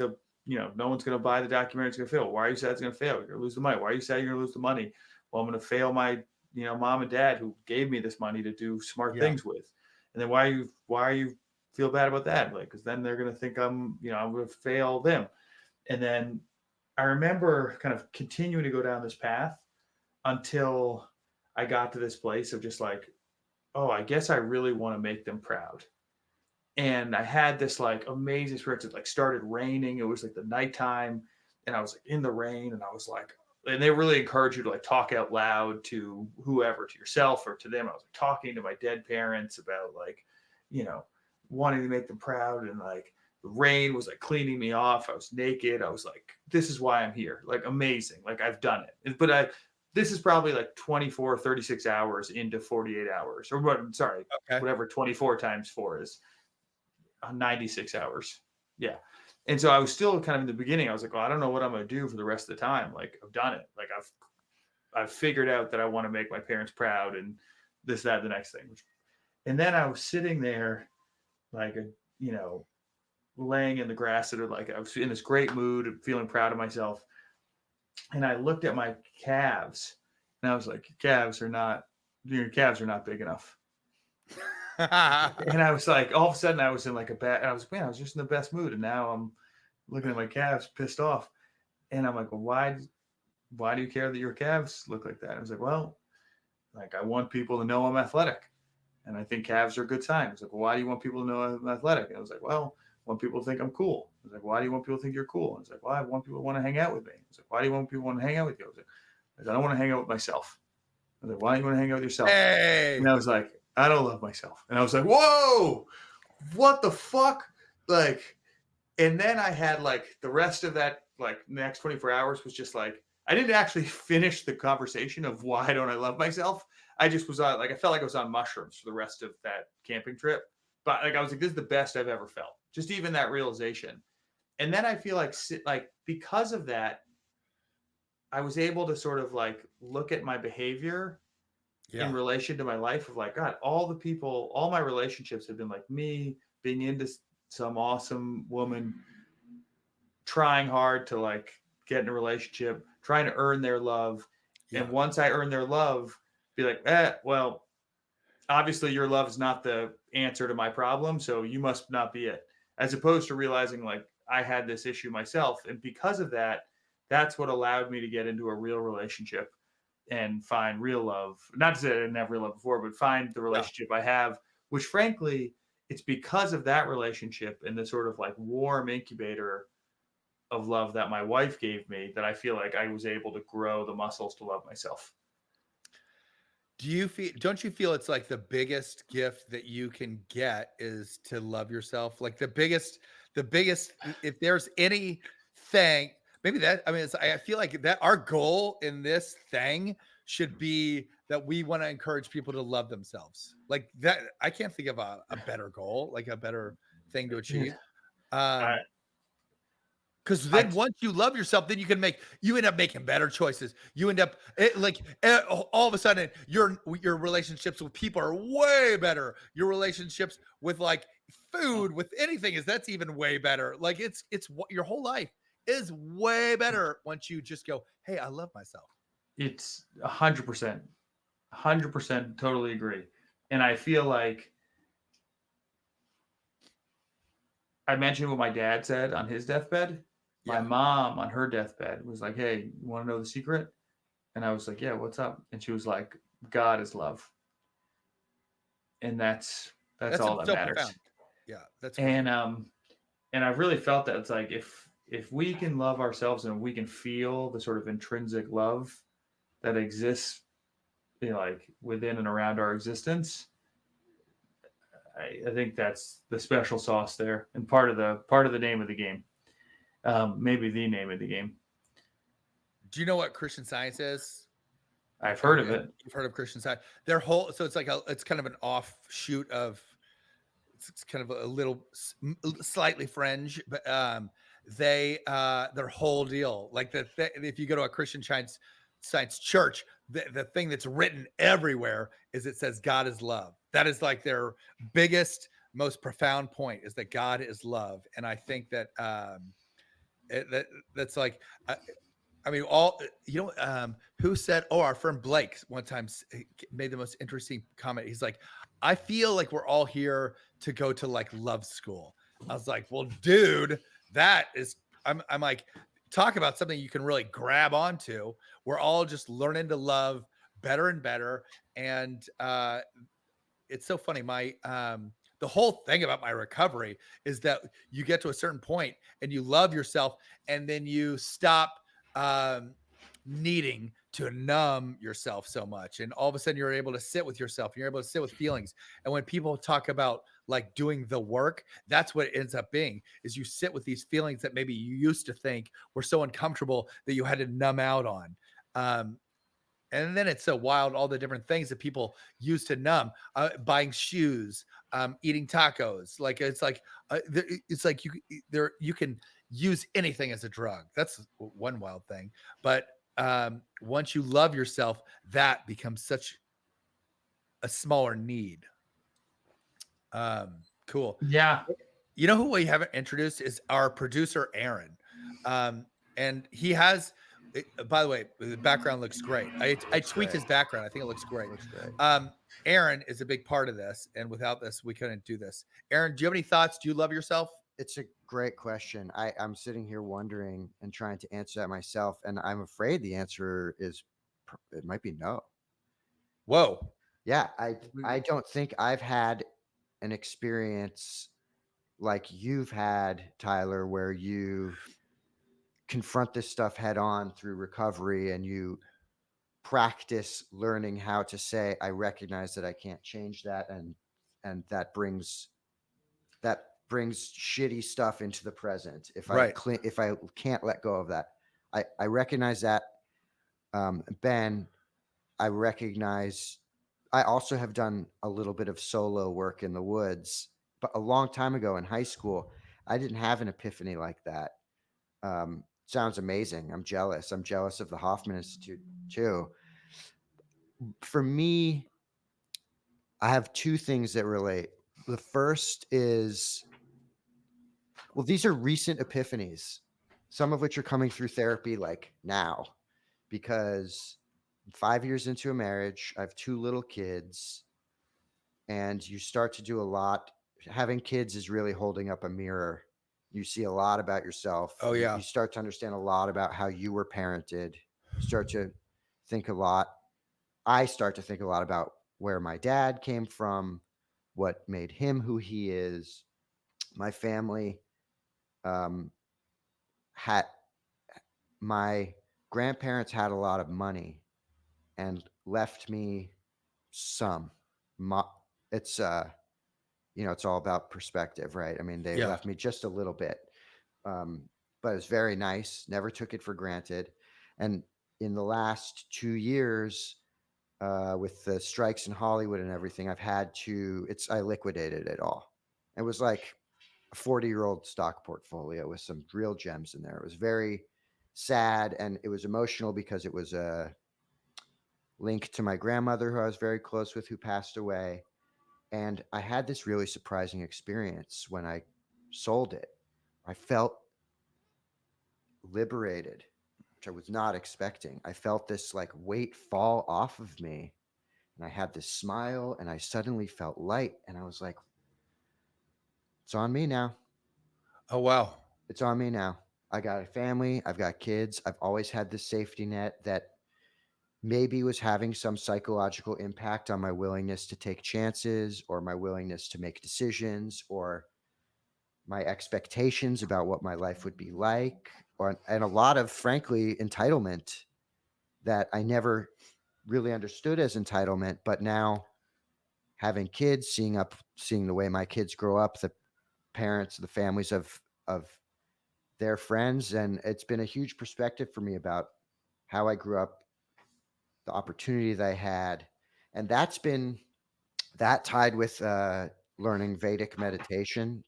no one's going to buy the documentary. It's going to fail. Why are you sad it's going to fail? You're going to lose the money. Why are you sad you're going to lose the money? Well, I'm going to fail my, mom and dad who gave me this money to do smart Yeah. things with. And then why are you feel bad about that? Like, because then they're going to think I'm going to fail them. And then I remember kind of continuing to go down this path until I got to this place of just like, oh, I guess I really want to make them proud. And I had this like amazing experience. It like started raining. It was like the nighttime, and I was like in the rain, and I was like, and they really encourage you to like talk out loud to whoever, to yourself or to them. I was like talking to my dead parents about like, wanting to make them proud, and like the rain was like cleaning me off. I was naked. I was like, this is why I'm here. Like amazing. Like I've done it. But this is probably like 24, 36 hours into 48 hours, or what? Sorry, Okay. whatever 24 times 4 is. 96 hours. Yeah. And so I was still kind of in the beginning. I was like, well, I don't know what I'm going to do for the rest of the time. Like I've done it. Like I've figured out that I want to make my parents proud and this, that, the next thing. And then I was sitting there like, laying in the grass that like I was in this great mood and feeling proud of myself. And I looked at my calves and I was like, your calves are not big enough. And I was like, all of a sudden I was in like I was just in the best mood. And now I'm looking at my calves pissed off. And I'm like, well, why do you care that your calves look like that? And I was like, well, like I want people to know I'm athletic. And I think calves are a good sign. I was like, well, why do you want people to know I'm athletic? And I was like, well, I want people to think I'm cool. I was like, why do you want people to think you're cool? And I was like, well, I want people to want to hang out with me. I was like, why do you want people to want to hang out with you? I was like, I don't want to hang out with myself. I was like, why do you want to hang out with yourself? And Hey. I was like, I don't love myself. And I was like, whoa, what the fuck? Like, and then I had like the rest of that, like next 24 hours was just like, I didn't actually finish the conversation of why don't I love myself. I just was on, like, I felt like I was on mushrooms for the rest of that camping trip. But like, I was like, this is the best I've ever felt. Just even that realization. And then I feel like because of that, I was able to sort of like look at my behavior in Yeah. relation to my life of like, God, all my relationships have been like me being into some awesome woman, trying hard to like get in a relationship, trying to earn their love. Yeah. And once I earn their love, be like, well, obviously your love is not the answer to my problem. So you must not be it. As opposed to realizing like I had this issue myself. And because of that, that's what allowed me to get into a real relationship and find real love. Not to say I didn't have real love before, but find the Yeah. relationship I have, which frankly, it's because of that relationship and the sort of like warm incubator of love that my wife gave me that I feel like I was able to grow the muscles to love myself. Don't you feel it's like the biggest gift that you can get is to love yourself? Like the biggest, if there's anything, maybe that, I mean, I feel like that our goal in this thing should be that we want to encourage people to love themselves. Like that, I can't think of a better goal, like a better thing to Yeah. achieve. I, Because I then once you love yourself, then you end up making better choices. You end up all of a sudden your relationships with people are way better. Your relationships with like food, with anything that's even way better. Like it's what your whole life is way better once you just go, hey, I love myself. it's 100%, totally agree. And I feel like I mentioned what my dad said on his deathbed. My Yeah. mom on her deathbed was like, hey, you want to know the secret? And I was like, yeah, what's up? And she was like, God is love. And that's That's all that so matters. profound. Yeah, that's great. And I've really felt that it's like if we can love ourselves and we can feel the sort of intrinsic love that exists, you know, like within and around our existence, I think that's the special sauce there, and part of the name of the game, maybe the name of the game. Do you know what Christian Science is? I've Have heard of you it. you've heard of Christian Science? Their whole so it's like it's kind of an offshoot of it's kind of a little slightly fringe, but their whole deal like if you go to a Christian Science church, the thing that's written everywhere is it says God is love. That is like their biggest, most profound point is that God is love, and I think that that's like I mean, who said? Oh, our friend Blake one time made the most interesting comment. He's like, "I feel like we're all here to go to like love school." I was like, "Well, dude, that is." I'm like, talk about something you can really grab onto. We're all just learning to love better and better, and it's so funny. The whole thing about my recovery is that you get to a certain point and you love yourself, and then you stop um needing to numb yourself so much, and all of a sudden you're able to sit with yourself and you're able to sit with feelings. And when people talk about like doing the work, that's what it ends up being, is you sit with these feelings that maybe you used to think were so uncomfortable that you had to numb out on. um and then it's so wild, all the different things that people use to numb, buying shoes, eating tacos. Like it's like you can use anything as a drug. That's one wild thing. But once you love yourself, that becomes such a smaller need. Cool. Yeah, You know who we haven't introduced is our producer, Aaron. Um, and he has, by the way, the background looks great. I Looks tweaked great. his background. I think it looks great. Looks great. Um, Aaron is a big part of this. And without this, we couldn't do this. Aaron, do you have any thoughts? Do you love yourself? It's a great question. I'm sitting here wondering and trying to answer that myself, and I'm afraid the answer is it might be no. Whoa. Yeah, I don't think I've had an experience like you've had, Tyler, where you confront this stuff head on through recovery and you practice learning how to say, I recognize that I can't change that, and that brings shitty stuff into the present. Right. If I can't let go of that, I recognize that. Ben, I recognize. I also have done a little bit of solo work in the woods, but a long time ago in high school, I didn't have an epiphany like that. Sounds amazing. I'm jealous. I'm jealous of the Hoffman Institute too. For me, I have two things that relate. The first is, well, these are recent epiphanies, some of which are coming through therapy like now, because I'm 5 years into a marriage, I have two little kids, and you start to do a lot. Having kids is really holding up a mirror. You see a lot about yourself. Oh, You yeah. start to understand a lot about how you were parented. You start to think a lot. I start to think a lot about where my dad came from, what made him who he is. My family um, had my grandparents had a lot of money and left me some. It's it's all about perspective, right? I mean, they Yeah. left me just a little bit, um, but it's very nice. Never took it for granted. And in the last 2 years, with the strikes in Hollywood and everything, I liquidated it all. It was like a 40-year-old stock portfolio with some real gems in there. It was very sad and it was emotional because it was a link to my grandmother who I was very close with, who passed away. And I had this really surprising experience when I sold it. I felt liberated, which I was not expecting. I felt this like weight fall off of me, and I had this smile, and I suddenly felt light. And I was like, it's on me now. Oh, wow. It's on me now. I got a family. I've got kids. I've always had this safety net that maybe was having some psychological impact on my willingness to take chances or my willingness to make decisions or my expectations about what my life would be like, or and a lot of frankly entitlement that I never really understood as entitlement, but now having kids, seeing the way my kids grow up, the parents, the families of their friends, and it's been a huge perspective for me about how I grew up, the opportunity that I had, and that tied with learning Vedic meditation,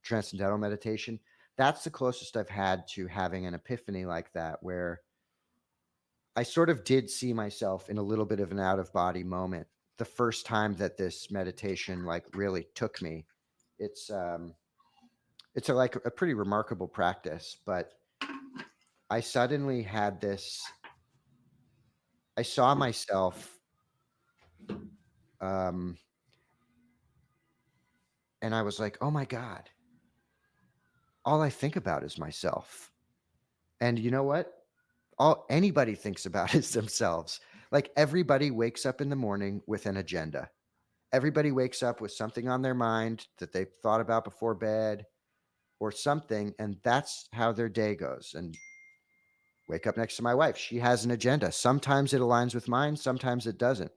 transcendental meditation. That's the closest I've had to having an epiphany like that, where I sort of did see myself in a little bit of an out of body moment. The first time that this meditation like really took me, it's like a pretty remarkable practice. But I suddenly had this. I saw myself, um, and I was like, "Oh my god, all I think about is myself." And you know what? All anybody thinks about is themselves. Like everybody wakes up in the morning with an agenda. Everybody wakes up with something on their mind that they've thought about before bed or something, and that's how their day goes. And wake up next to my wife. She has an agenda. Sometimes it aligns with mine, sometimes it doesn't.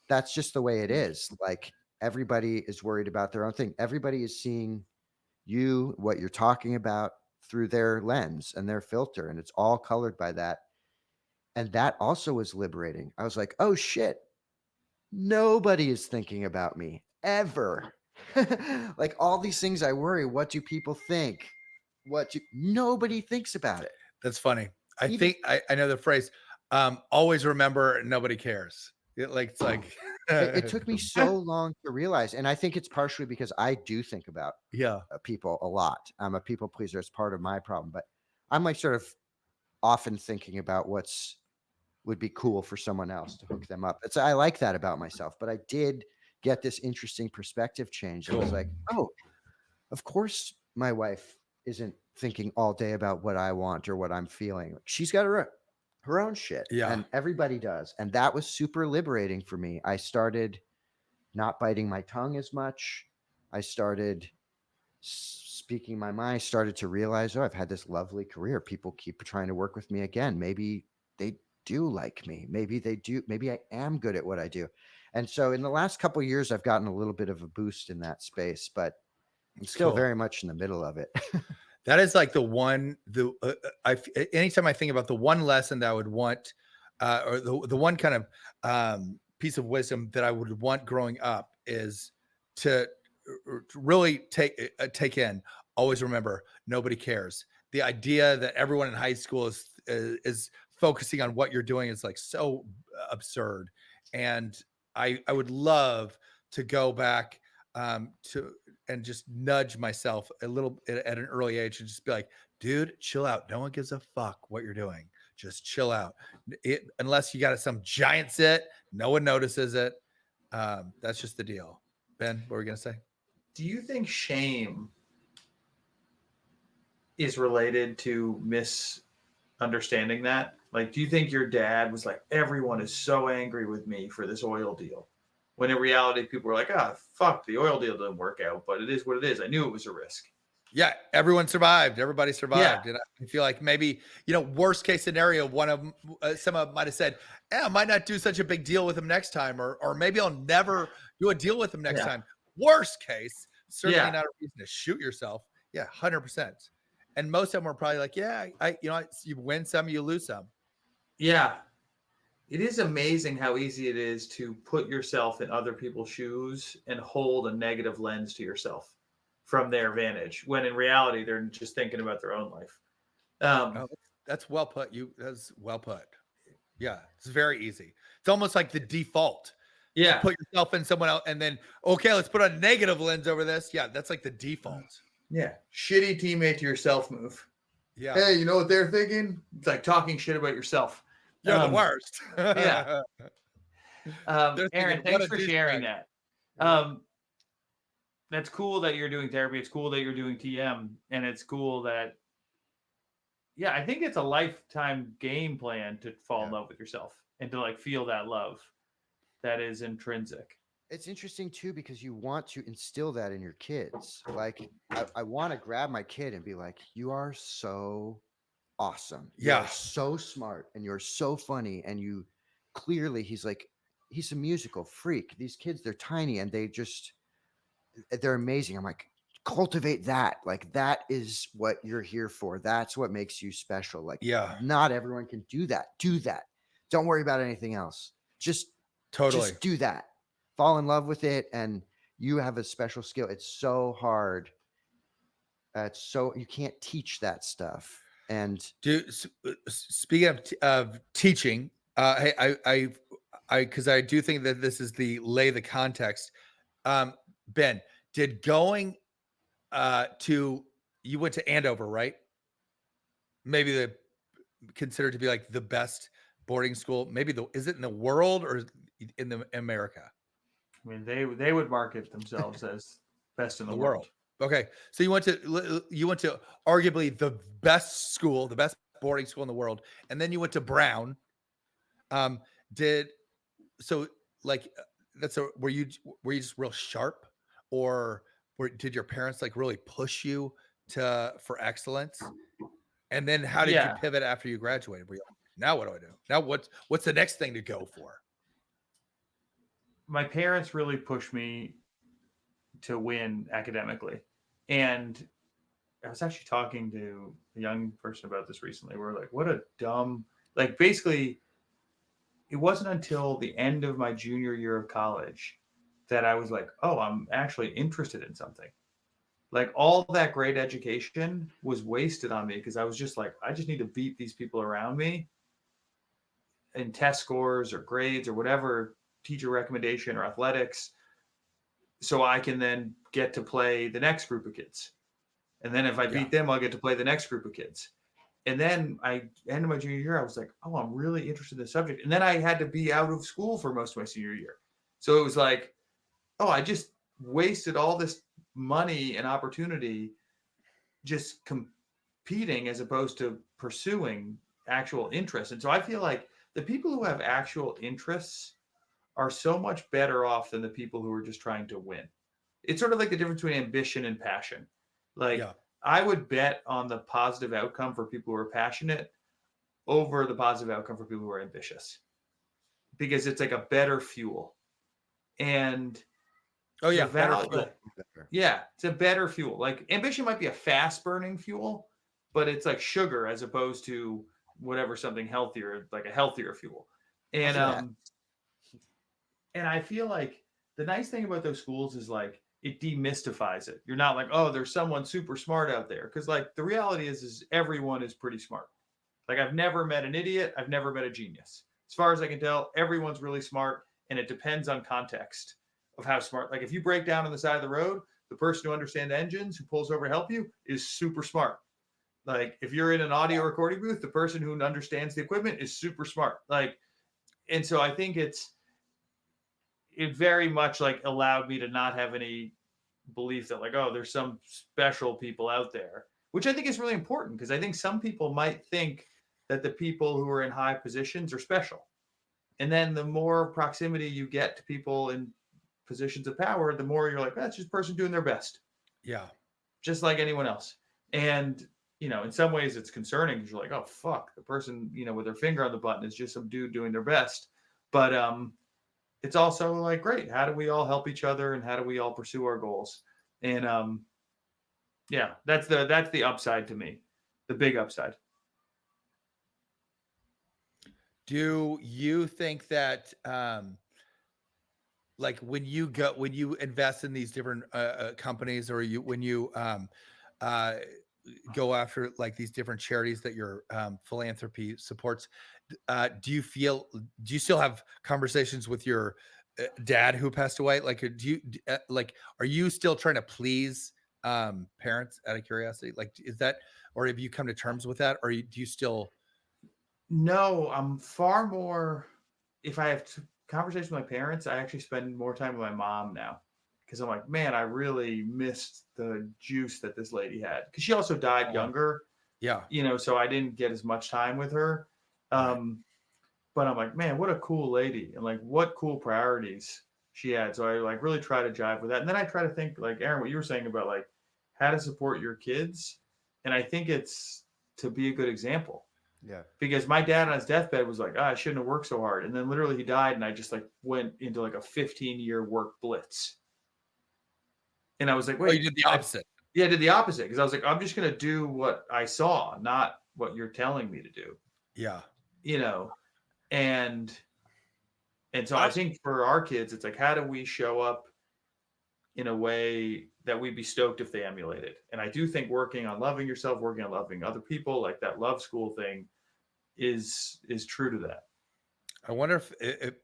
That's just the way it is. Like everybody is worried about their own thing. Everybody is seeing you, what you're talking about through their lens and their filter, and it's all colored by that. And that also was liberating. I was like, oh shit, nobody is thinking about me ever. Like all these things I worry, what do people think? Nobody thinks about it. That's funny. I Even think I know the phrase. Always remember, nobody cares. It's like, it took me so long to realize, and I think it's partially because I do think about yeah, people a lot. I'm a people pleaser. It's part of my problem, but I'm like sort of often thinking about what's would be cool for someone else to hook them up. I like that about myself, but I did get this interesting perspective change. It was cool. like, oh, of course my wife isn't thinking all day about what I want or what I'm feeling. She's got her own shit, Yeah, and everybody does. And that was super liberating for me. I started not biting my tongue as much. I started speaking my mind. I started to realize, oh, I've had this lovely career. People keep trying to work with me again. Maybe they do like me. Maybe they do. Maybe I am good at what I do. And so in the last couple of years, I've gotten a little bit of a boost in that space, but I'm it's still cool. very much in the middle of it. That is like the one. Anytime I think about the one lesson that I would want, or the one kind of piece of wisdom that I would want growing up is to, to really take in. Always remember, nobody cares. The idea that everyone in high school is focusing on what you're doing is like so absurd, and I would love to go back to and just nudge myself a little at an early age and just be like, dude, chill out. No one gives a fuck what you're doing. Just chill out. Unless you got some giant set, no one notices it. That's just the deal. Ben, what were we gonna say? Do you think shame is related to misunderstanding that? Like, do you think your dad was like, everyone is so angry with me for this oil deal? When in reality, people were like, ah, fuck, the oil deal didn't work out, but it is what it is. I knew it was a risk. Yeah, everyone survived. Everybody Yeah. survived, and I feel like maybe worst case scenario, one of them, some of them might have said, "Yeah, I might not do such a big deal with him next time, or maybe I'll never do a deal with him next Yeah. time." Worst case, certainly Yeah. not a reason to shoot yourself. Yeah, 100%. And most of them are probably like, "Yeah, you win some, you lose some." Yeah. It is amazing how easy it is to put yourself in other people's shoes and hold a negative lens to yourself from their vantage, when in reality, they're just thinking about their own life. Um, Oh, that's well put. That's well put. Yeah, it's very easy. It's almost like the default to yeah. put yourself in someone else, and then okay, let's put a negative lens over this. Yeah, that's like the default. Yeah. Shitty teammate to yourself move. Yeah, Hey, you know what they're thinking? It's like talking shit about yourself. you're the worst. Yeah. They're thinking, Aaron, what thanks a for sharing douchebag. that. You're welcome. That's cool that you're doing therapy. It's cool that you're doing TM. And it's cool that, yeah, I think it's a lifetime game plan to fall in Yeah. love with yourself and to like feel that love that is intrinsic. It's interesting too because you want to instill that in your kids. Like I want to grab my kid and be like, "You are so awesome. You are Yeah, so smart and you're so funny." And you clearly, he's like, he's a musical freak. These kids, they're tiny and they're amazing. I'm like, cultivate that. Like, that is what you're here for. That's what makes you special. Like, yeah, not everyone can do that. Do that. Don't worry about anything else. Just totally. just do that. Fall in love with it, and you have a special skill. It's so hard. It's so you can't teach that stuff. And Speaking of teaching, because I do think that this is the lay the context. Ben, did going to you went to Andover, right? Maybe the considered to be like the best boarding school. Maybe the is it in the world or in the America? I mean, they would market themselves as best in the The world. world. Okay, so you went to arguably the best school, the best boarding school in the world, and then you went to Brown. Um, did so like that's a were you just real sharp, or did your parents like really push you to for excellence? And then how did you Yeah, pivot after you graduated? Were you like, now what do I do? Now what's the next thing to go for? my parents really pushed me to win academically, and I was actually talking to a young person about this recently. We're like, what a dumb, like, basically, it wasn't until the end of my junior year of college that I was like, oh, I'm actually interested in something. Like, all that great education was wasted on me because I was just like, I just need to beat these people around me in test scores or grades or whatever, teacher recommendation or athletics, so I can then get to play the next group of kids. And then if I Yeah, beat them, I'll get to play the next group of kids. And then I ended my junior year, I was like, oh, I'm really interested in the subject. And then I had to be out of school for most of my senior year. So it was like, oh, I just wasted all this money and opportunity just competing as opposed to pursuing actual interest. And so I feel like the people who have actual interests are so much better off than the people who are just trying to win. It's sort of like the difference between ambition and passion. Like, yeah, I would bet on the positive outcome for people who are passionate over the positive outcome for people who are ambitious because it's like a better fuel. And oh the yeah, better value, fuel. yeah, it's a better fuel. Like, ambition might be a fast burning fuel, but it's like sugar as opposed to whatever, something healthier, like a healthier fuel. And also that. and I feel like the nice thing about those schools is like it demystifies it. You're not like, oh, there's someone super smart out there, because like the reality is everyone is pretty smart. Like, I've never met an idiot, I've never met a genius. As far as I can tell, everyone's really smart, and it depends on context of how smart. Like, if you break down on the side of the road, the person who understands engines who pulls over to help you is super smart. Like, if you're in an audio recording booth, the person who understands the equipment is super smart. Like, and so I think it very much like allowed me to not have any belief that like, oh, there's some special people out there, which I think is really important, because I think some people might think that the people who are in high positions are special. And then the more proximity you get to people in positions of power, the more you're like, that's just a person doing their best, Yeah, just like anyone else. And in some ways it's concerning because you're like, oh fuck, the person, with their finger on the button is just some dude doing their best. But it's also like, great, how do we all help each other and how do we all pursue our goals? And yeah, that's the upside to me, the big upside. do you think that like when you invest in these different companies, or you when you uh go after like these different charities that your philanthropy supports, do you still have conversations with your dad who passed away? Like, do you like, are you still trying to please parents, out of curiosity? Like, is that, or have you come to terms with that, or do you still? No, I'm far more, if I have conversations with my parents, I actually spend more time with my mom now, because I'm like, man, I really missed the juice that this lady had, because she also died uh, younger, yeah, so I didn't get as much time with her. right, um but I'm like, man, what a cool lady, and like what cool priorities she had. So I like really try to jive with that. And then I try to think like Aaron, what you were saying about like how to support your kids. And I think it's to be a good example. Yeah. Because my dad on his deathbed was like, I shouldn't have worked so hard. And then literally he died and I just like went into like a 15-year work blitz. And I was like, Oh, you wait, did the opposite. I did the opposite because I was like, I'm just gonna do what I saw, not what you're telling me to do. Yeah. You know, and so I I, think for our kids, it's like, how do we show up in a way that we'd be stoked if they emulate it? And I do think working on loving yourself, working on loving other people, like that love school thing, is true to that. I wonder if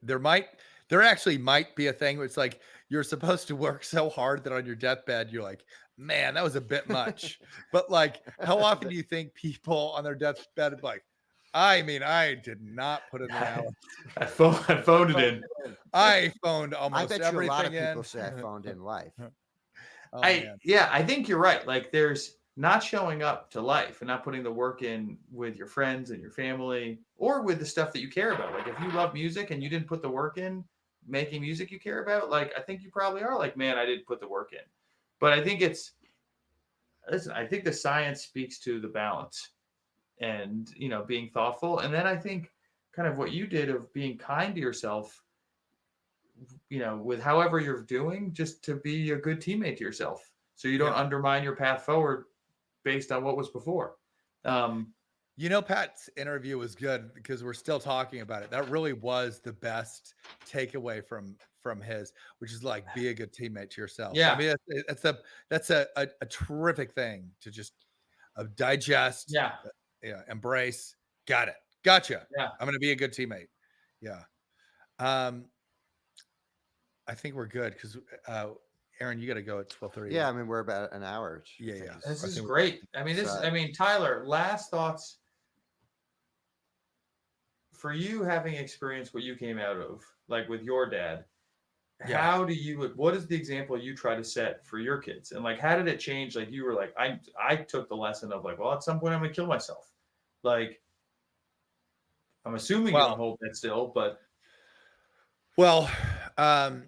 there actually might be a thing where it's like you're supposed to work so hard that on your deathbed you're like, man, that was a bit much. But like, how often do you think people on their deathbed are like, I mean, I did not put in the hours. I phoned it in. I phoned I almost bet you a lot everything of people in. say I phoned in life. Oh man. I think you're right. Like there's not showing up to life and not putting the work in with your friends and your family or with the stuff that you care about. Like if you love music and you didn't put the work in making music you care about, like I think you probably are like, man, I didn't put the work in. But I think listen, I think the science speaks to the balance and, being thoughtful. And then I think kind of what you did of being kind to yourself, with however you're doing, just to be a good teammate to yourself so you don't Yeah. undermine your path forward based on what was before. Um, Pat's interview was good because we're still talking about it. That really was the best takeaway from his, which is like be a good teammate to yourself. I yeah, mean, that's a terrific thing to just digest, yeah, yeah, embrace. Got it, gotcha. yeah. I'm gonna be a good teammate. Yeah. Um, I think we're good because Aaron, you got to go at 12:30. Yeah, I mean we're about an hour. Yeah, I think yeah. This I is think great. I mean, so. Tyler, last thoughts for you having experienced what you came out of, like with your dad. yeah. How do you, what is the example you try to set for your kids? And like, how did it change? Like, you were like, I took the lesson of like, well, at some point I'm going to kill myself. Like, I'm assuming you don't Well, hold that still, but Well, um,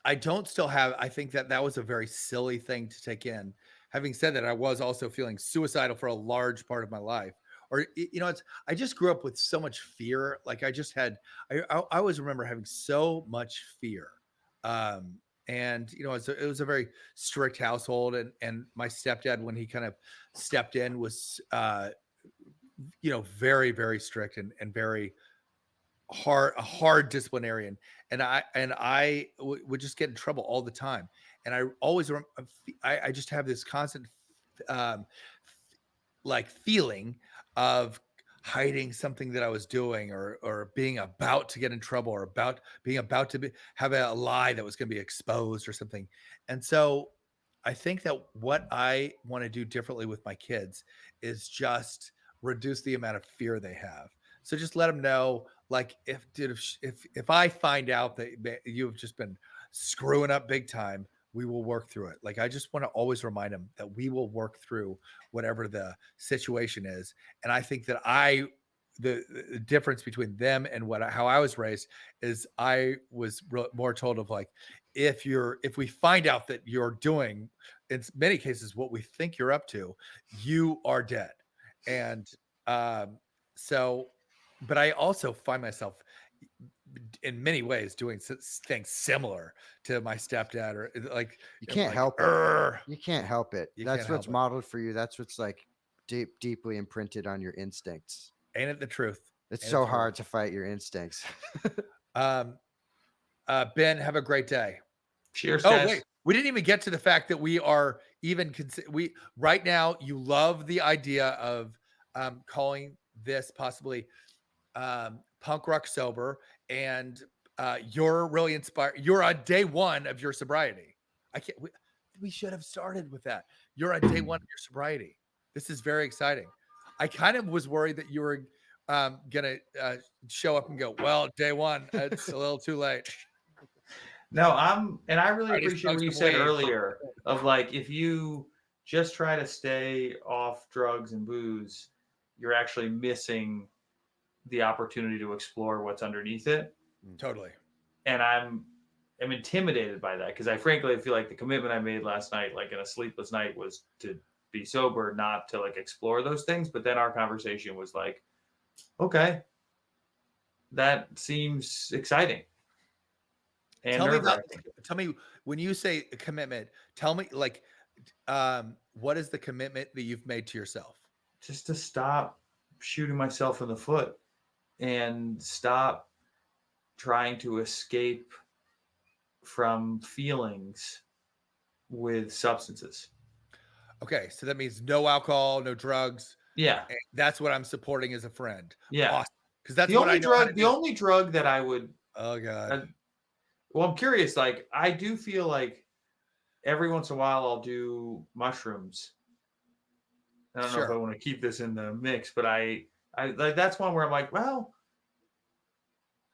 I don't still have. I think that was a very silly thing to take in. Having said that, I was also feeling suicidal for a large part of my life. Or it's I just grew up with so much fear. Like I just had. I always remember having so much fear. And it was a very strict household, and my stepdad, when he kind of stepped in, was very very strict and very a hard disciplinarian, and would just get in trouble all the time. And I always I just have this constant um like feeling of hiding something that I was doing, or being about to get in trouble, or being about to have a lie that was going to be exposed or something. And so I think that what I want to do differently with my kids is just reduce the amount of fear they have. So just let them know, like, if I find out that you've just been screwing up big time, we will work through it. Like I just want to always remind them that we will work through whatever the situation is. And I think that the difference between them and how I was raised is I was more told of like, if we find out that you're doing, in many cases, what we think you're up to, you are dead. And um, so, but I also find myself in many ways doing things similar to my stepdad, or like You I'm can't like, help it. "Urgh." You can't help it. You can't That's what's help it. modeled for you. That's what's like deeply imprinted on your instincts. Ain't it the truth? It's Ain't it so the truth? hard to fight your instincts. Um, Ben, have a great day. cheers, Oh, guys. wait, we didn't even get to the fact that we are even we right now. You love the idea of calling this possibly punk rock sober, and you're really inspired. You're on day one of your sobriety. I can't. We should have started with that. You're on day one of your sobriety. This is very exciting. I kind of was worried that you were gonna show up and go, well, day one, it's a little too late. No, and I really I already appreciate smoked what you some said weed. earlier of like, if you just try to stay off drugs and booze, you're actually missing the opportunity to explore what's underneath it. Totally. And I'm intimidated by that because I frankly feel like the commitment I made last night, like in a sleepless night, was to be sober, not to like explore those things. But then our conversation was like, okay, that seems exciting and Tell me nerve about, wracking. tell me when you say a commitment, tell me like, what is the commitment that you've made to yourself? Just to stop shooting myself in the foot and stop trying to escape from feelings with substances. Okay. So that means no alcohol, no drugs. Yeah. And that's what I'm supporting as a friend. Yeah. Awesome. Because that's what I know how to The do. only drug that I would, Oh God. uh, well, I'm curious. Like, I do feel like every once in a while I'll do mushrooms. I don't know if I Sure. want to keep this in the mix, but I like that's one where I'm like, well,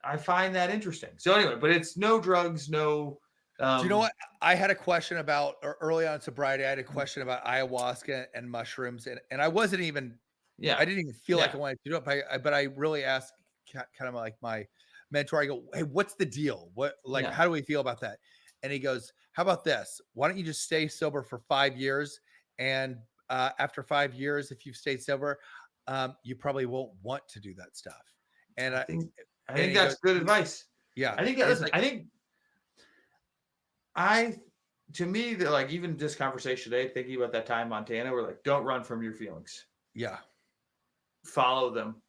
I find that interesting. So anyway, but it's no drugs, no. Do you know Um, what? I had a question about early on in sobriety. I had a question about ayahuasca and mushrooms, and I wasn't even, yeah, I didn't even feel like yeah, I wanted to do it, but I really asked kind of like my mentor. I go, "Hey, what's the deal? What, like, yeah. how do we feel about that?" And he goes, "How about this? Why don't you just stay sober for 5 years, and after 5 years, if you've stayed sober, you probably won't want to do that stuff." And I I think I and think he goes, that's good advice. "Yeah," I think and it's listen, like, I think I to me that like even this conversation today, thinking about that time in Montana, we're like, don't run from your feelings. yeah, Follow them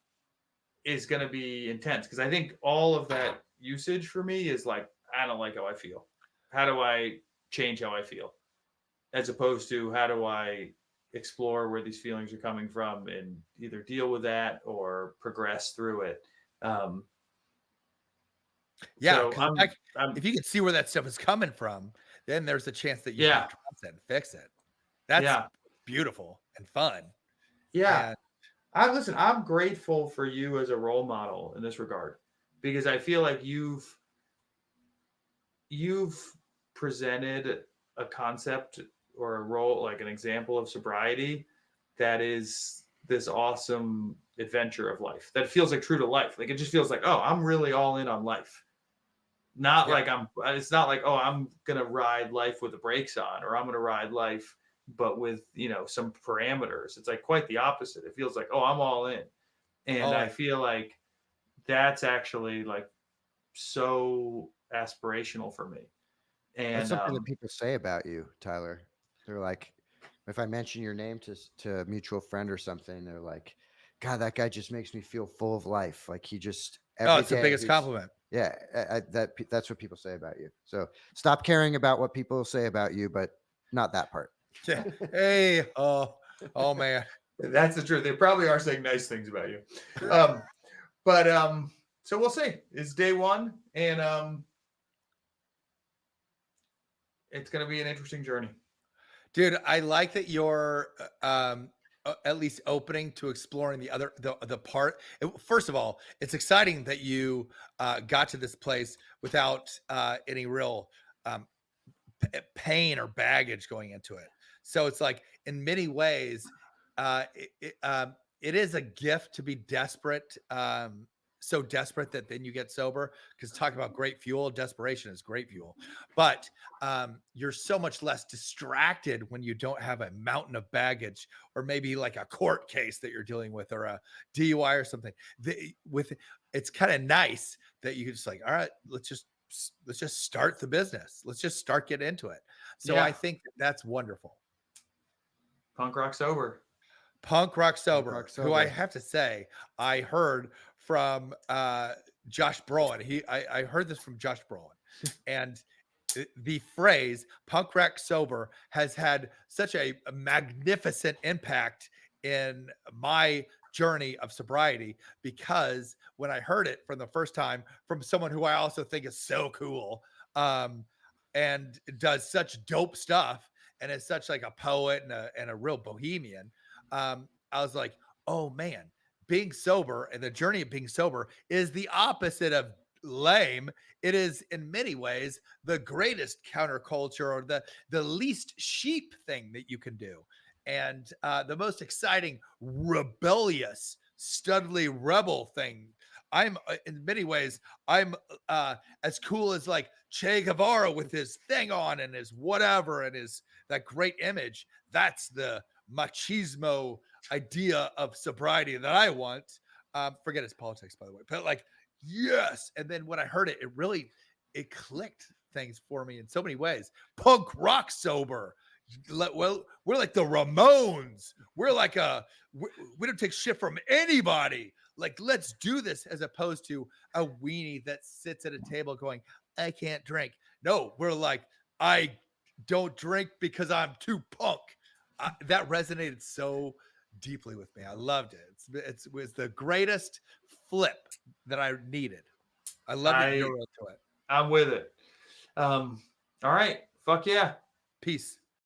is gonna be intense because I think all of that usage for me is like, I don't like how I feel. How do I change how I feel? As opposed to how do I explore where these feelings are coming from and either deal with that or progress through it. Um, yeah. so Because if I'm, you can see where that stuff is coming from, then there's a chance that you can yeah, address it and fix it. That's yeah, beautiful and fun. yeah. And Listen. I'm grateful for you as a role model in this regard because I feel like you've presented a concept or a role like an example of sobriety that is this awesome adventure of life that feels like true to life. Like it just feels like, oh, I'm really all in on life. Not yeah, like it's not like, oh, I'm gonna ride life with the brakes on, or I'm gonna ride life but with some parameters. It's like quite the opposite. It feels like, oh, I'm all in. And all I in. feel like that's actually like so aspirational for me. That's And something that people say about you, Tyler. They're like, if I mention your name to a mutual friend or something, they're like, "God, that guy just makes me feel full of life. Like he just Oh, every it's the day biggest he's." compliment. Yeah, that's what people say about you. So stop caring about what people say about you, but not that part. Yeah. Hey, oh man. that's the truth. They probably are saying nice things about you. Yeah. But so we'll see. It's day one, and it's going to be an interesting journey. Dude, I like that you're at least opening to exploring the other the part. First of all, it's exciting that you got to this place without any real um, pain or baggage going into it. So it's like in many ways, it is a gift to be desperate. So desperate that then you get sober, because talk about great fuel, desperation is great fuel, but you're so much less distracted when you don't have a mountain of baggage, or maybe like a court case that you're dealing with, or a DUI or something. With it's kind of nice that you can just like, all right, let's just start the business. Let's just start getting into it. So I Yeah, think that's wonderful. punk rock sober. Punk Rock Punk rock Sober, who I sober. have to say, I heard from Josh Brolin. I heard this from Josh Brolin. And the phrase punk rock sober has had such a magnificent impact in my journey of sobriety, because when I heard it from the first time from someone who I also think is so cool, um, and does such dope stuff, and is such like a poet and a real bohemian, I was like, oh man, being sober and the journey of being sober is the opposite of lame. It is in many ways the greatest counterculture, or the least sheep thing that you can do, and the most exciting rebellious studly rebel thing. I'm in many ways, I'm as cool as like Che Guevara with his thing on and his whatever and his that great image. That's the machismo idea of sobriety that I want. Forget his politics, by the way, but like, yes. And then when I heard it, it clicked things for me in so many ways. Punk rock sober. Well, we're like the Ramones. We're like we don't take shit from anybody. Like, let's do this, as opposed to a weenie that sits at a table going, I can't drink. No, we're like, I don't drink because I'm too punk. That resonated so deeply with me. I loved it. It was the greatest flip that I needed. I love that you're into it. I'm with it. All right. Fuck yeah. Peace.